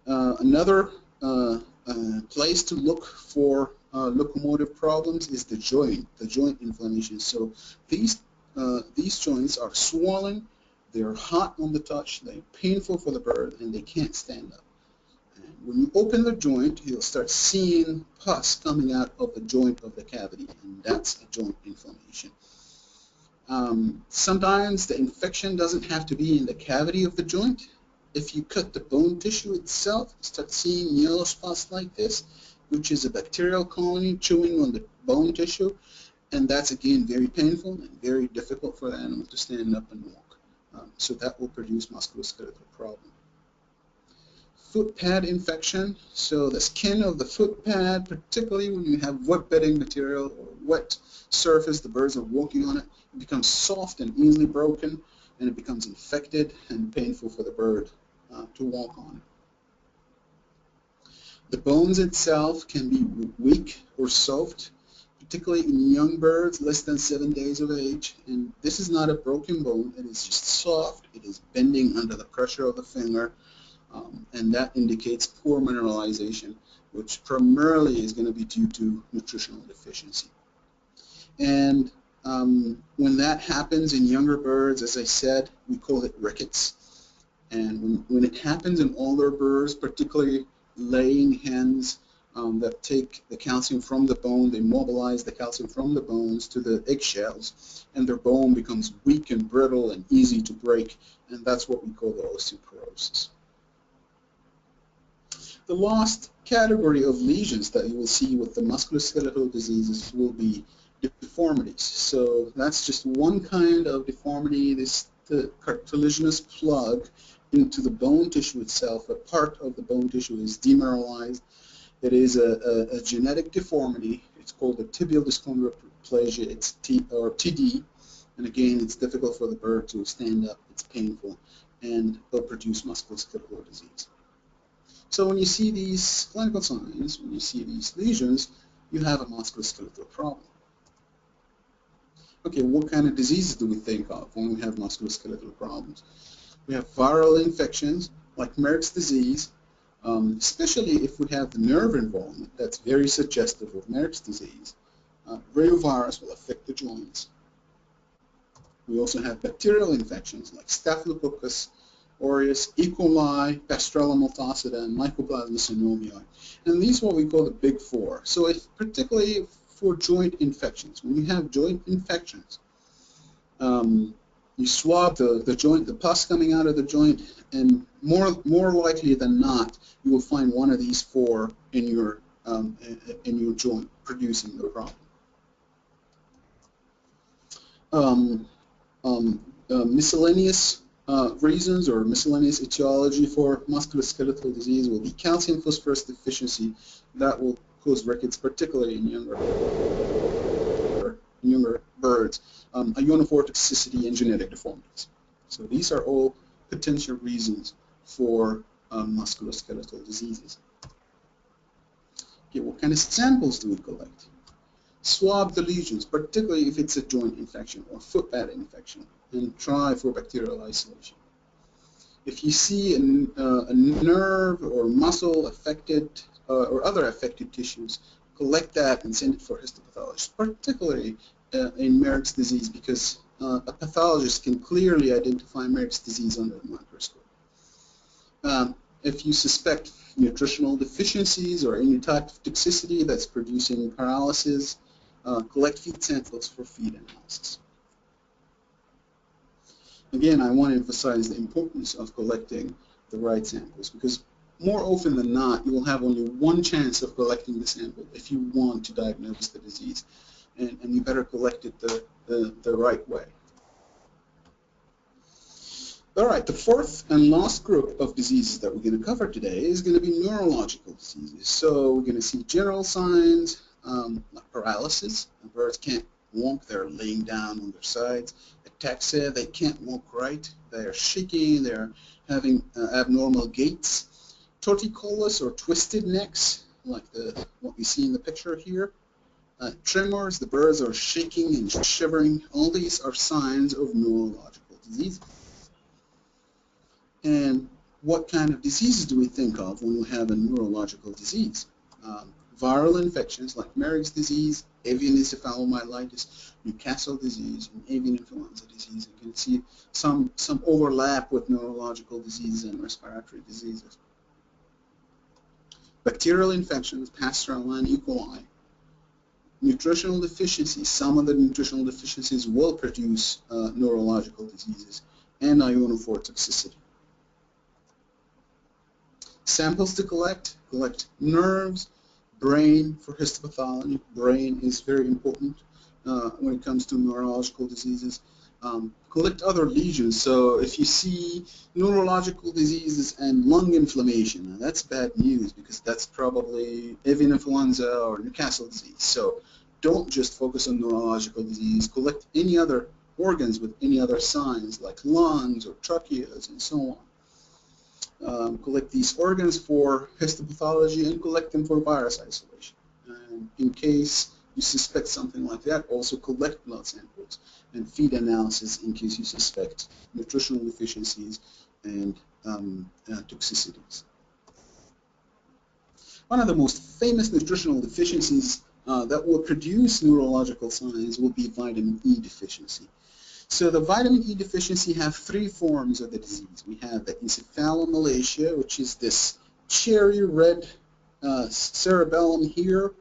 Speaker 2: Another place to look for locomotive problems is the joint inflammation. So these joints are swollen, they're hot on the touch, they're painful for the bird, and they can't stand up. When you open the joint, you'll start seeing pus coming out of the joint of the cavity, and that's a joint inflammation. Sometimes the infection doesn't have to be in the cavity of the joint. if you cut the bone tissue itself, you start seeing yellow spots like this, which is a bacterial colony chewing on the bone tissue, and that's again very painful and very difficult for the animal to stand up and walk. So that will produce musculoskeletal problem. Foot pad infection, so the skin of the foot pad, particularly when you have wet bedding material or wet surface, the birds are walking on it, it becomes soft and easily broken, and it becomes infected and painful for the bird to walk on. The bones itself can be weak or soft, particularly in young birds less than 7 days of age, and this is not a broken bone, it is just soft, it is bending under the pressure of the finger, and that indicates poor mineralization, which primarily is going to be due to nutritional deficiency. And when that happens in younger birds, as I said, we call it rickets. And when it happens in older birds, particularly laying hens that take the calcium from the bone, they mobilize the calcium from the bones to the eggshells, and their bone becomes weak and brittle and easy to break, and that's what we call the osteoporosis. The last category of lesions that you will see with the musculoskeletal diseases will be deformities. So that's just one kind of deformity, the cartilaginous plug into the bone tissue itself. A part of the bone tissue is demineralized. It is a genetic deformity. It's called a tibial dyschondroplasia, it's TD. And again, it's difficult for the bird to stand up. It's painful, and will produce musculoskeletal disease. So when you see these clinical signs, when you see these lesions, you have a musculoskeletal problem. Okay, what kind of diseases do we think of when we have musculoskeletal problems? We have viral infections like Merck's disease, especially if we have the nerve involvement. That's very suggestive of Merck's disease. Reovirus will affect the joints. We also have bacterial infections like Staphylococcus aureus, E. coli, Pasteurella multocida, and Mycoplasma synoviae. And these are what we call the big four. So if, particularly for joint infections, when you have joint infections, you swab the joint, the pus coming out of the joint, and more likely than not, you will find one of these four in your joint producing the problem. Miscellaneous reasons or miscellaneous etiology for musculoskeletal disease will be calcium phosphorus deficiency. That will cause rickets, particularly in younger birds, ionophore toxicity, and genetic deformities. So these are all potential reasons for musculoskeletal diseases. Okay, what kind of samples do we collect? Swab the lesions, particularly if it's a joint infection or foot pad infection, and try for bacterial isolation. If you see a nerve or muscle affected or other affected tissues, collect that and send it for histopathology, particularly in Merck's disease, because a pathologist can clearly identify Merck's disease under the microscope. If you suspect nutritional deficiencies or any type of toxicity that's producing paralysis, collect feed samples for feed analysis. Again, I want to emphasize the importance of collecting the right samples, because more often than not, you will have only one chance of collecting the sample if you want to diagnose the disease, and you better collect it the right way. All right, the fourth and last group of diseases that we're going to cover today is going to be neurological diseases. So we're going to see general signs like paralysis. The birds can't walk, they're laying down on their sides. Ataxia, they can't walk right, they're shaking, they're having abnormal gaits. Torticollis or twisted necks, like what we see in the picture here. Tremors, the birds are shaking and shivering. All these are signs of neurological diseases. And what kind of diseases do we think of when we have a neurological disease? Viral infections like Merck's disease, avian encephalomyelitis, Newcastle disease, and avian influenza disease. You can see some overlap with neurological diseases and respiratory diseases. Bacterial infections, Pasteurella and E. coli. Nutritional deficiencies, some of the nutritional deficiencies will produce neurological diseases, and ionophore toxicity. samples to collect nerves, brain for histopathology. Brain is very important when it comes to neurological diseases. Collect other lesions. So if you see neurological diseases and lung inflammation, that's bad news because that's probably avian influenza or Newcastle disease. So don't just focus on neurological disease. Collect any other organs with any other signs like lungs or tracheas and so on. Collect these organs for histopathology and collect them for virus isolation. And in case you suspect something like that, also collect blood samples and feed analysis in case you suspect nutritional deficiencies and toxicities. One of the most famous nutritional deficiencies that will produce neurological signs will be vitamin E deficiency. So the vitamin E deficiency have three forms of the disease. We have the encephalomalacia, which is this cherry red cerebellum here.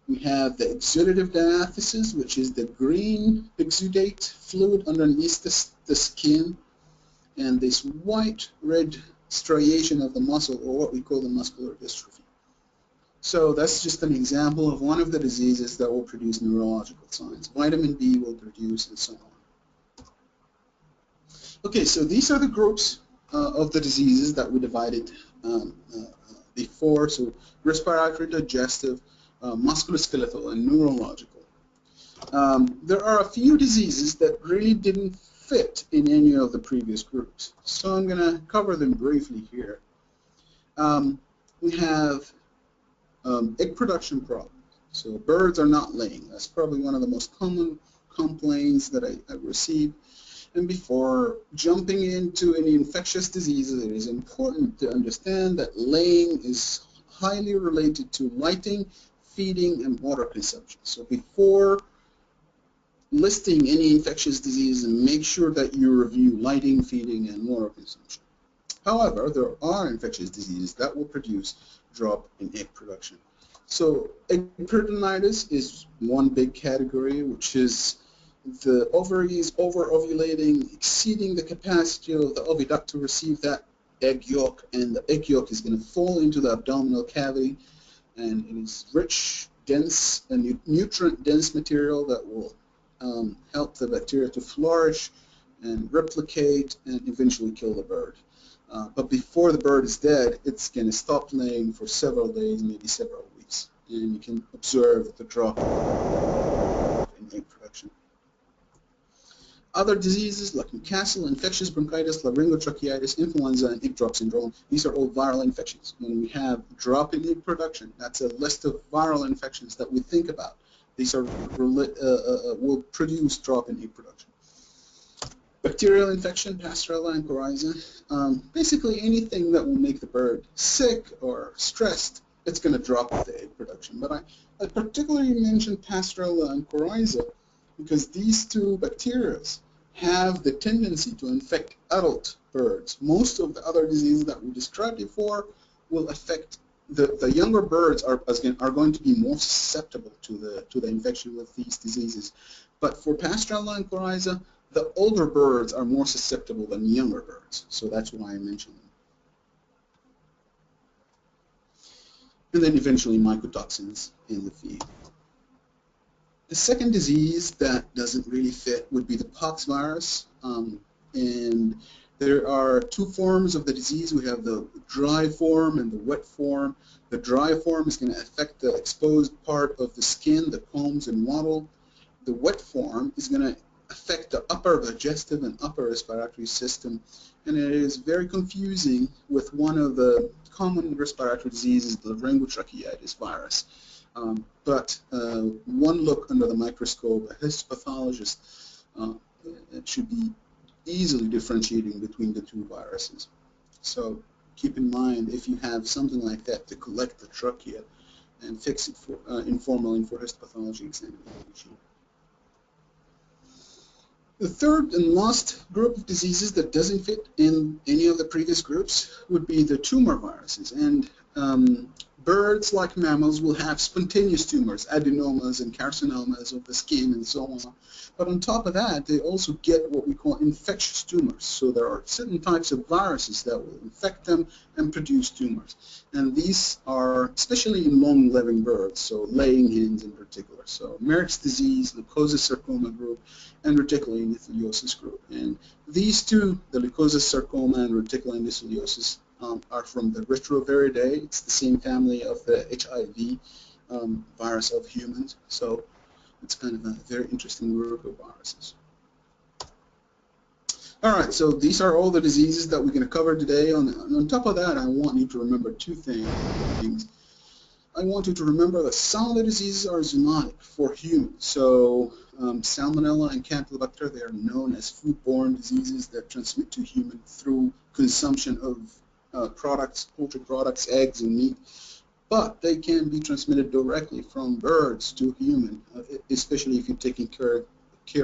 Speaker 2: We have the exudative diathesis, which is the green exudate fluid underneath the skin, and this white-red striation of the muscle, or what we call the muscular dystrophy. So that's just an example of one of the diseases that will produce neurological signs. Vitamin B will produce, and so on. Okay, so these are the groups of the diseases that we divided before. So respiratory, digestive, musculoskeletal, and neurological. There are a few diseases that really didn't fit in any of the previous groups, so I'm going to cover them briefly here. We have egg production problems. So birds are not laying. That's probably one of the most common complaints that I receive. And before jumping into any infectious diseases, it is important to understand that laying is highly related to lighting, feeding, and water consumption. So before listing any infectious disease, make sure that you review lighting, feeding, and water consumption. However, there are infectious diseases that will produce drop in egg production. So egg peritonitis is one big category, which is the ovaries over-ovulating, exceeding the capacity of the oviduct to receive that egg yolk, and the egg yolk is going to fall into the abdominal cavity, and it is rich, dense, and nutrient-dense material that will help the bacteria to flourish and replicate and eventually kill the bird. But before the bird is dead, it's going to stop laying for several days, maybe several weeks, and you can observe the drop in egg production. Other diseases like Newcastle, infectious bronchitis, laryngotracheitis, influenza, and egg drop syndrome, these are all viral infections. When we have drop in egg production, that's a list of viral infections that we think about. These are will produce drop in egg production. Bacterial infection, Pasteurella and coryza, basically anything that will make the bird sick or stressed, it's going to drop the egg production. But I particularly mentioned Pasteurella and coryza because these two bacteria have the tendency to infect adult birds. Most of the other diseases that we described before will affect the younger birds are going to be more susceptible to the infection with these diseases. But for Pasteurella and coryza, the older birds are more susceptible than younger birds, so that's why I mentioned them. And then eventually mycotoxins in the feed. The second disease that doesn't really fit would be the pox virus, and there are two forms of the disease. We have the dry form and the wet form. The dry form is going to affect the exposed part of the skin, the combs and wattle. The wet form is going to affect the upper digestive and upper respiratory system, and it is very confusing with one of the common respiratory diseases, the laryngotracheitis virus. But one look under the microscope, a histopathologist it should be easily differentiating between the two viruses. So keep in mind, if you have something like that, to collect the trachea and fix it for in formalin for histopathology examination. The third and last group of diseases that doesn't fit in any of the previous groups would be the tumor viruses. And birds, like mammals, will have spontaneous tumors, adenomas and carcinomas of the skin and so on. But on top of that, they also get what we call infectious tumors. So there are certain types of viruses that will infect them and produce tumors. And these are especially in long-living birds, so laying hens in particular. So Merck's disease, leukocytosarcoma group, and reticular endotheliosis group. And these two, the leukocytosarcoma and reticular endotheliosis, are from the Retroviridae. It's the same family of the HIV virus of humans. So it's kind of a very interesting group of viruses. All right, so these are all the diseases that we're going to cover today. On top of that, I want you to remember two things. I want you to remember that some of the diseases are zoonotic for humans. So Salmonella and Campylobacter, they are known as foodborne diseases that transmit to humans through consumption of products, poultry products, eggs, and meat. But they can be transmitted directly from birds to human, especially if you're taking care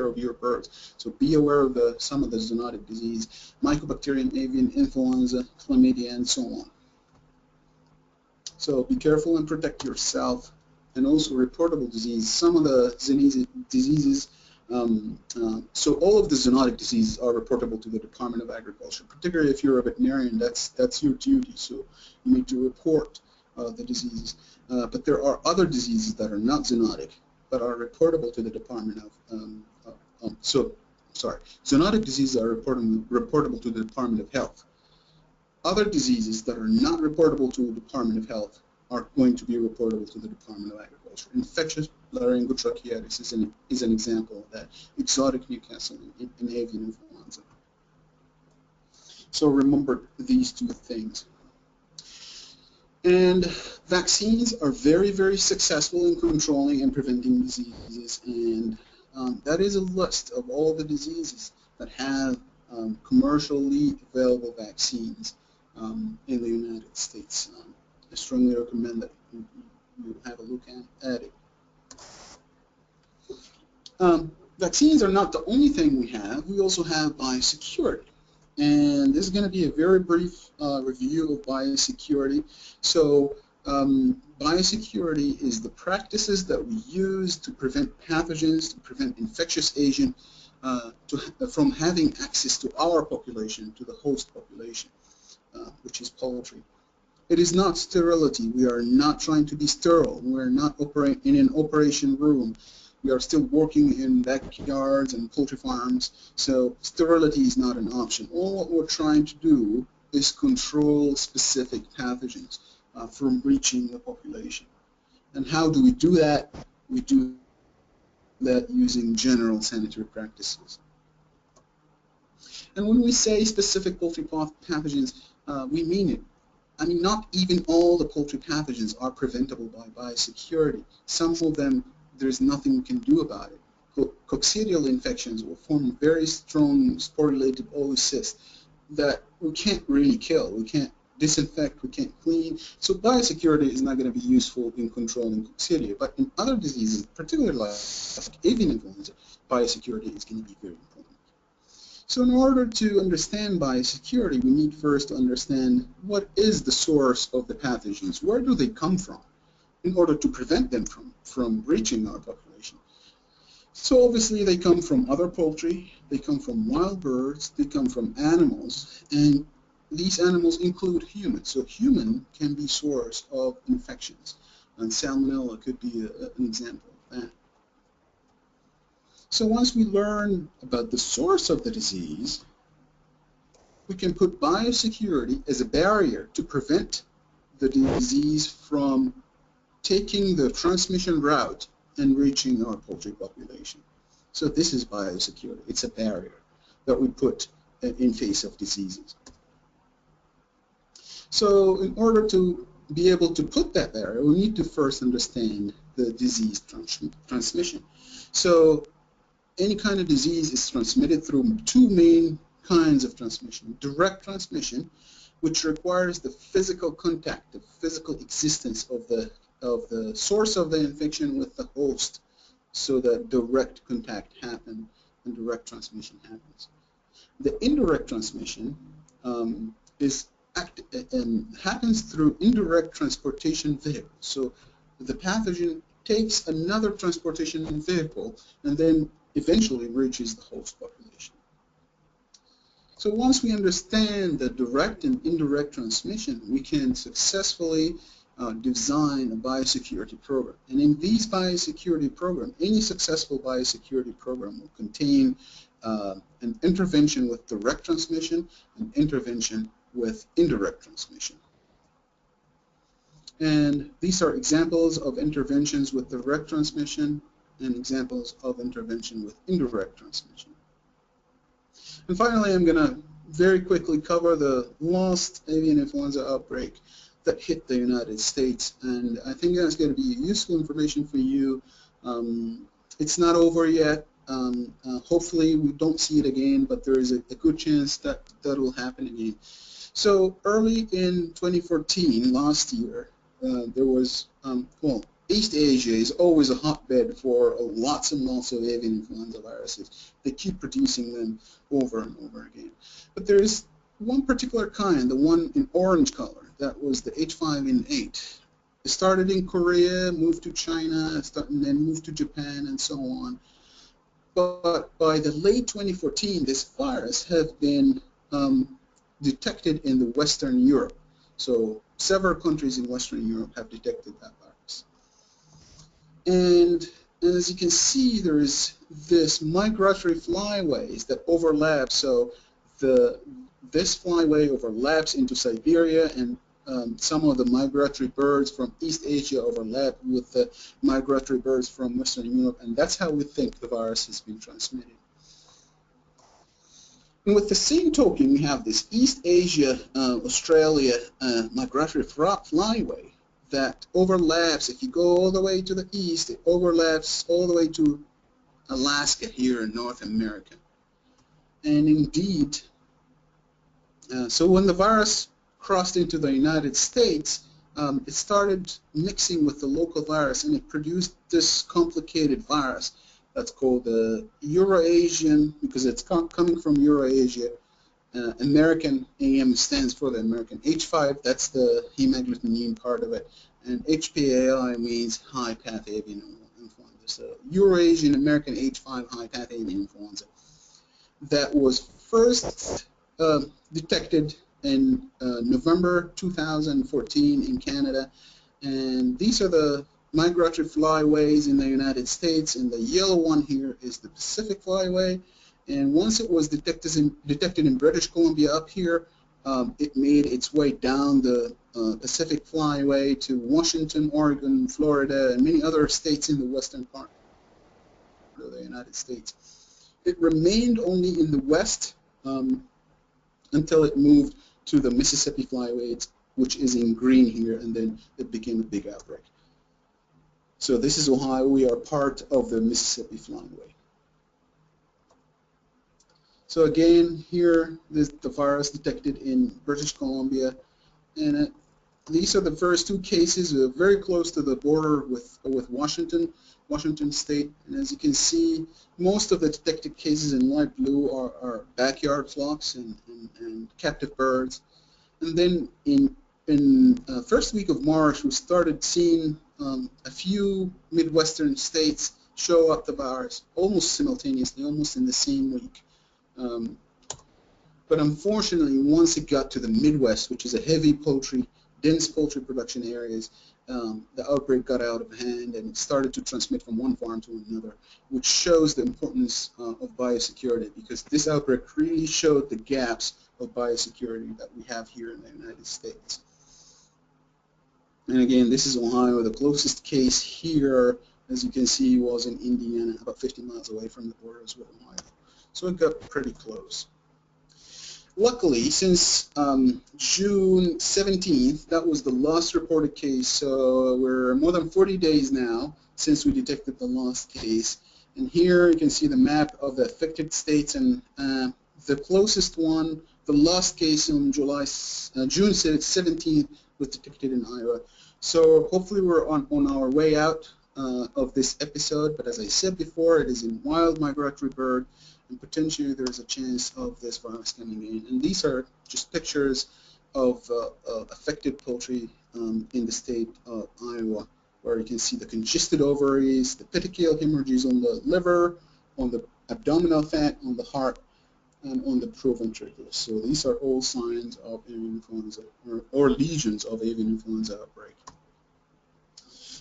Speaker 2: of your birds. So be aware of some of the zoonotic disease, Mycobacterium avian influenza, chlamydia, and so on. So be careful and protect yourself. And also reportable disease, some of the diseases, so all of the zoonotic diseases are reportable to the Department of Agriculture, particularly if you're a veterinarian. That's your duty, so you need to report the diseases. But there are other diseases that are not zoonotic, but are reportable to the Department of, zoonotic diseases are reportable to the Department of Health. Other diseases that are not reportable to the Department of Health are going to be reportable to the Department of Agriculture. Infectious laryngotracheitis is an example of that. Exotic Newcastle and avian influenza. So remember these two things. And vaccines are very, very successful in controlling and preventing diseases. And that is a list of all the diseases that have commercially available vaccines in the United States. I strongly recommend that you have a look at it. Vaccines are not the only thing we have. We also have biosecurity. And this is going to be a very brief review of biosecurity. So biosecurity is the practices that we use to prevent pathogens, to prevent infectious agent from having access to our population, to the host population, which is poultry. It is not sterility. We are not trying to be sterile. We are not operating in an operation room. We are still working in backyards and poultry farms, so sterility is not an option. All what we're trying to do is control specific pathogens from reaching the population. And how do we do that? We do that using general sanitary practices. And when we say specific poultry pathogens, we mean it. I mean, not even all the poultry pathogens are preventable by biosecurity. Some of them, there's nothing we can do about it. Coccidial infections will form very strong spore-related oocysts that we can't really kill. We can't disinfect, we can't clean. So biosecurity is not going to be useful in controlling coccidia. But in other diseases, particularly like avian influenza, biosecurity is going to be very important. So in order to understand biosecurity, we need first to understand what is the source of the pathogens. Where do they come from in order to prevent them from reaching our population? So obviously they come from other poultry, they come from wild birds, they come from animals, and these animals include humans. So human can be source of infections, and Salmonella could be an example of that. So once we learn about the source of the disease, we can put biosecurity as a barrier to prevent the disease from taking the transmission route and reaching our poultry population. So this is biosecurity. It's a barrier that we put in face of diseases. So in order to be able to put that barrier, we need to first understand the disease transmission. So any kind of disease is transmitted through two main kinds of transmission. Direct transmission, which requires the physical contact, the physical existence of the source of the infection with the host, so that direct contact happens and direct transmission happens. The indirect transmission is happens through indirect transportation vehicles. So the pathogen takes another transportation vehicle and then eventually reaches the host population. So once we understand the direct and indirect transmission, we can successfully design a biosecurity program. And in these biosecurity programs, any successful biosecurity program will contain an intervention with direct transmission and intervention with indirect transmission. And these are examples of interventions with direct transmission and examples of intervention with indirect transmission. And finally, I'm going to very quickly cover the last avian influenza outbreak that hit the United States. And I think that's going to be useful information for you. It's not over yet. Hopefully we don't see it again, but there is a good chance that that will happen again. So early in 2014, last year, there was, well, East Asia is always a hotbed for lots and lots of avian influenza viruses. They keep producing them over and over again. But there is one particular kind, the one in orange color, that was the H5N8. It started in Korea, moved to China, and then moved to Japan, and so on. But by the late 2014, this virus have been detected in the Western Europe. So several countries in Western Europe have detected that virus. And as you can see, there is this migratory flyways that overlap. So this flyway overlaps into Siberia, and some of the migratory birds from East Asia overlap with the migratory birds from Western Europe, and that's how we think the virus has been transmitted. And with the same token, we have this East Asia, Australia migratory flyway that overlaps. If you go all the way to the east, it overlaps all the way to Alaska here in North America. And indeed, so when the virus crossed into the United States, it started mixing with the local virus, and it produced this complicated virus that's called the Eurasian, because it's coming from Eurasia. American, AM stands for the American. H5, that's the hemagglutinin part of it, and HPAI means high path avian influenza. So Eurasian American H5 high path avian influenza that was first detected in November 2014 in Canada, and these are the migratory flyways in the United States, and the yellow one here is the Pacific flyway. And once it was detected in British Columbia up here, it made its way down the Pacific flyway to Washington, Oregon, Florida, and many other states in the western part of the United States. It remained only in the west until it moved to the Mississippi flyways, which is in green here, and then it became a big outbreak. So this is Ohio. We are part of the Mississippi flyway. So again, here is the virus detected in British Columbia, and these are the first two cases very close to the border with Washington State. And as you can see, most of the detected cases in light blue are backyard flocks and captive birds. And then in first week of March, we started seeing a few Midwestern states show up the virus almost simultaneously, almost in the same week. But unfortunately, once it got to the Midwest, which is a heavy poultry, dense poultry production areas, the outbreak got out of hand and it started to transmit from one farm to another, which shows the importance of biosecurity, because this outbreak really showed the gaps of biosecurity that we have here in the United States. And again, this is Ohio. The closest case here, as you can see, was in Indiana, about 50 miles away from the borders with Ohio. So it got pretty close. Luckily, since June 17th, that was the last reported case, so we're more than 40 days now since we detected the last case. And here you can see the map of the affected states, and the closest one, the last case on June 17th, was detected in Iowa. So hopefully we're on our way out of this episode, but as I said before, it is in wild migratory bird, and potentially there's a chance of this virus coming in. And these are just pictures of affected poultry in the state of Iowa, where you can see the congested ovaries, the petechial hemorrhages on the liver, on the abdominal fat, on the heart, and on the proventriculus. So these are all signs of avian influenza or lesions of avian influenza outbreak.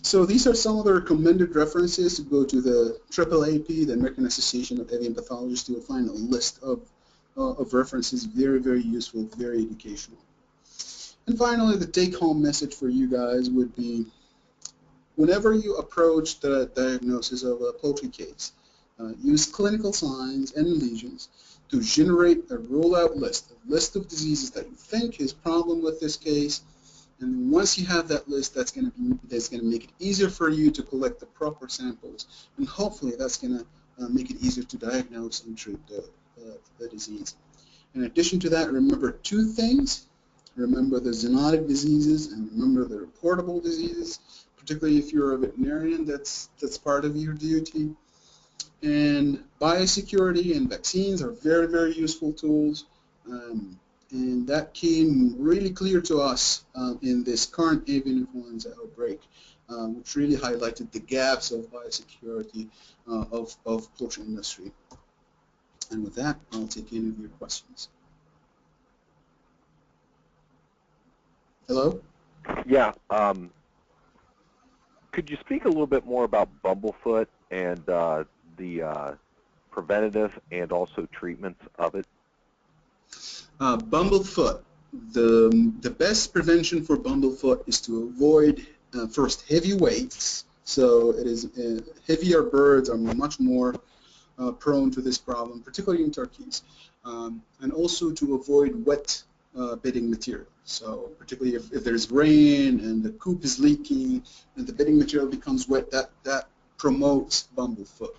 Speaker 2: So these are some of the recommended references. Go to the AAAP, the American Association of Avian Pathologists. You'll find a list of references, very, very useful, very educational. And finally, the take-home message for you guys would be, whenever you approach the diagnosis of a poultry case, use clinical signs and lesions to generate a rule-out list, a list of diseases that you think is problem with this case. And once you have that list, that's going to make it easier for you to collect the proper samples, and hopefully that's going to make it easier to diagnose and treat the disease. In addition to that, remember two things. Remember the zoonotic diseases and remember the reportable diseases, particularly if you're a veterinarian, that's part of your duty. And biosecurity and vaccines are very, very useful tools. And that came really clear to us in this current avian influenza outbreak, which really highlighted the gaps of biosecurity of poultry industry. And with that, I'll take any of your questions. Hello?
Speaker 1: Yeah. Could you speak a little bit more about bumblefoot and the preventative and also treatments of it?
Speaker 2: Bumblefoot. The best prevention for bumblefoot is to avoid first heavy weights. So it is heavier birds are much more prone to this problem, particularly in turkeys, and also to avoid wet bedding material. So particularly if there's rain and the coop is leaking and the bedding material becomes wet, that promotes bumblefoot.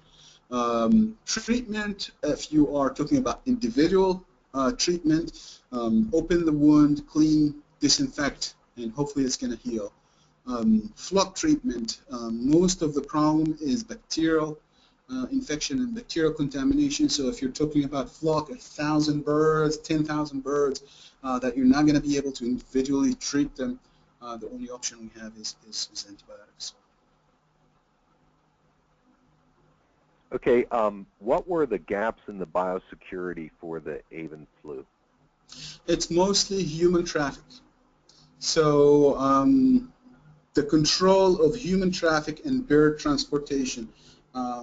Speaker 2: Treatment, if you are talking about individual treatment, open the wound, clean, disinfect, and hopefully it's going to heal. Flock treatment, most of the problem is bacterial infection and bacterial contamination. So if you're talking about flock, 1,000 birds, 10,000 birds, that you're not going to be able to individually treat them, the only option we have is antibiotics.
Speaker 1: Okay, what were the gaps in the biosecurity for the avian flu?
Speaker 2: It's mostly human traffic. So the control of human traffic and bird transportation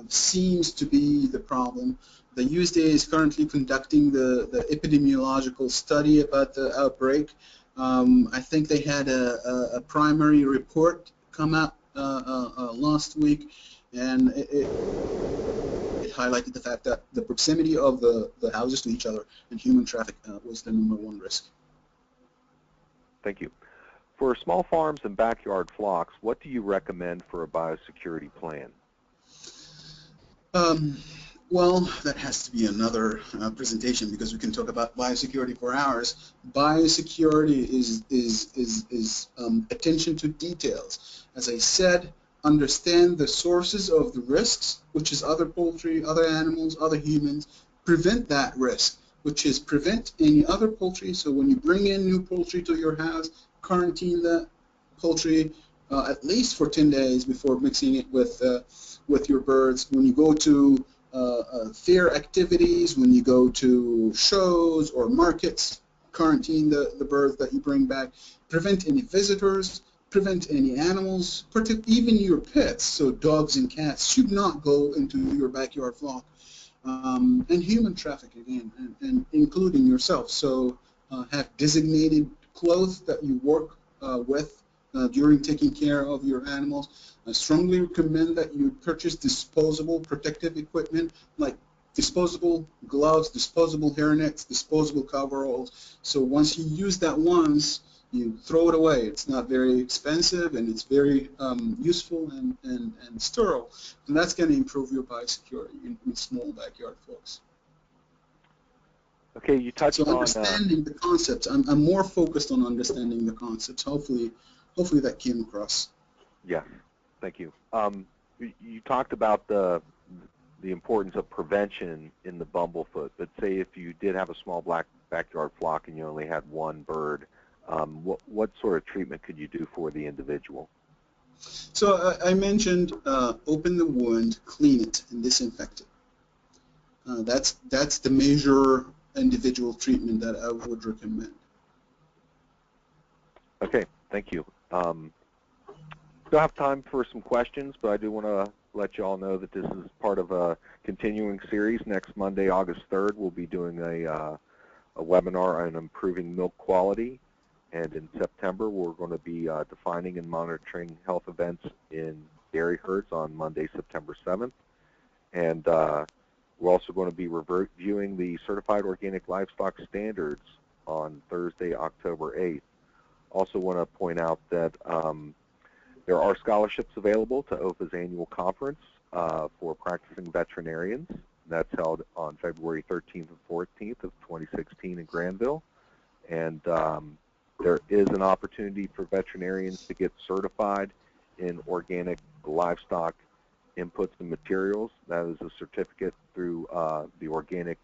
Speaker 2: seems to be the problem. The USDA is currently conducting the epidemiological study about the outbreak. I think they had a primary report come out last week, and it highlighted the fact that the proximity of the houses to each other and human traffic was the #1 risk.
Speaker 1: Thank you. For small farms and backyard flocks, what do you recommend for a biosecurity plan?
Speaker 2: Well, that has to be another presentation because we can talk about biosecurity for hours. Biosecurity is attention to details. As I said, understand the sources of the risks, which is other poultry, other animals, other humans. Prevent that risk, which is prevent any other poultry. So when you bring in new poultry to your house, quarantine the poultry at least for 10 days before mixing it with your birds. When you go to fair activities, when you go to shows or markets, quarantine the birds that you bring back. Prevent any visitors, prevent any animals, even your pets, so dogs and cats should not go into your backyard flock. And human traffic again, and including yourself. So have designated clothes that you work with during taking care of your animals. I strongly recommend that you purchase disposable protective equipment like disposable gloves, disposable hairnets, disposable coveralls. So once you use that once, you throw it away. It's not very expensive and it's very useful and sterile. And that's going to improve your biosecurity in small backyard flocks.
Speaker 1: Okay, you touched on
Speaker 2: understanding the concepts. I'm more focused on understanding the concepts. Hopefully that came across.
Speaker 1: Yeah, thank you. You talked about the importance of prevention in the bumblefoot, but say if you did have a small backyard flock and you only had one bird what sort of treatment could you do for the individual?
Speaker 2: So I mentioned open the wound, clean it, and disinfect it. That's the major individual treatment that I would recommend.
Speaker 1: Okay, thank you. Still have time for some questions, but I do want to let you all know that this is part of a continuing series. Next Monday, August 3rd, we'll be doing a webinar on improving milk quality. And in September, we're going to be defining and monitoring health events in dairy herds on Monday, September 7th. And we're also going to be reviewing the Certified Organic Livestock Standards on Thursday, October 8th. Also want to point out that there are scholarships available to OFA's annual conference for practicing veterinarians. That's held on February 13th and 14th of 2016 in Granville. And there is an opportunity for veterinarians to get certified in organic livestock inputs and materials. That is a certificate through the Organic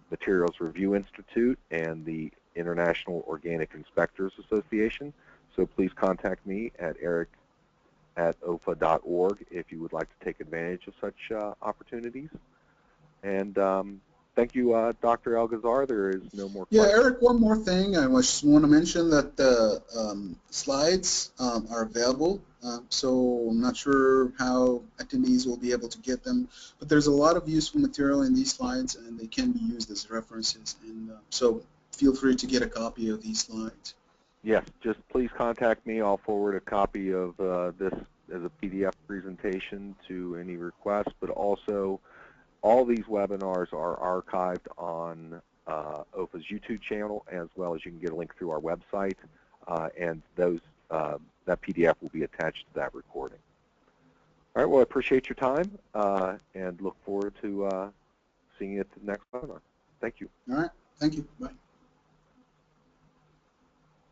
Speaker 1: Materials Review Institute and the International Organic Inspectors Association. So please contact me at eric@ofa.org if you would like to take advantage of such opportunities. And thank you, Dr. El-Gazzar. There is no more questions.
Speaker 2: Yeah, Eric, one more thing. I just want to mention that the slides are available. So I'm not sure how attendees will be able to get them, but there's a lot of useful material in these slides, and they can be used as references. And so feel free to get a copy of these slides.
Speaker 1: Yes, just please contact me. I'll forward a copy of this as a PDF presentation to any requests, but also all these webinars are archived on OFA's YouTube channel, as well as you can get a link through our website, and that PDF will be attached to that recording. All right, well, I appreciate your time and look forward to seeing you at the next webinar. Thank you.
Speaker 2: All right, thank you. Bye.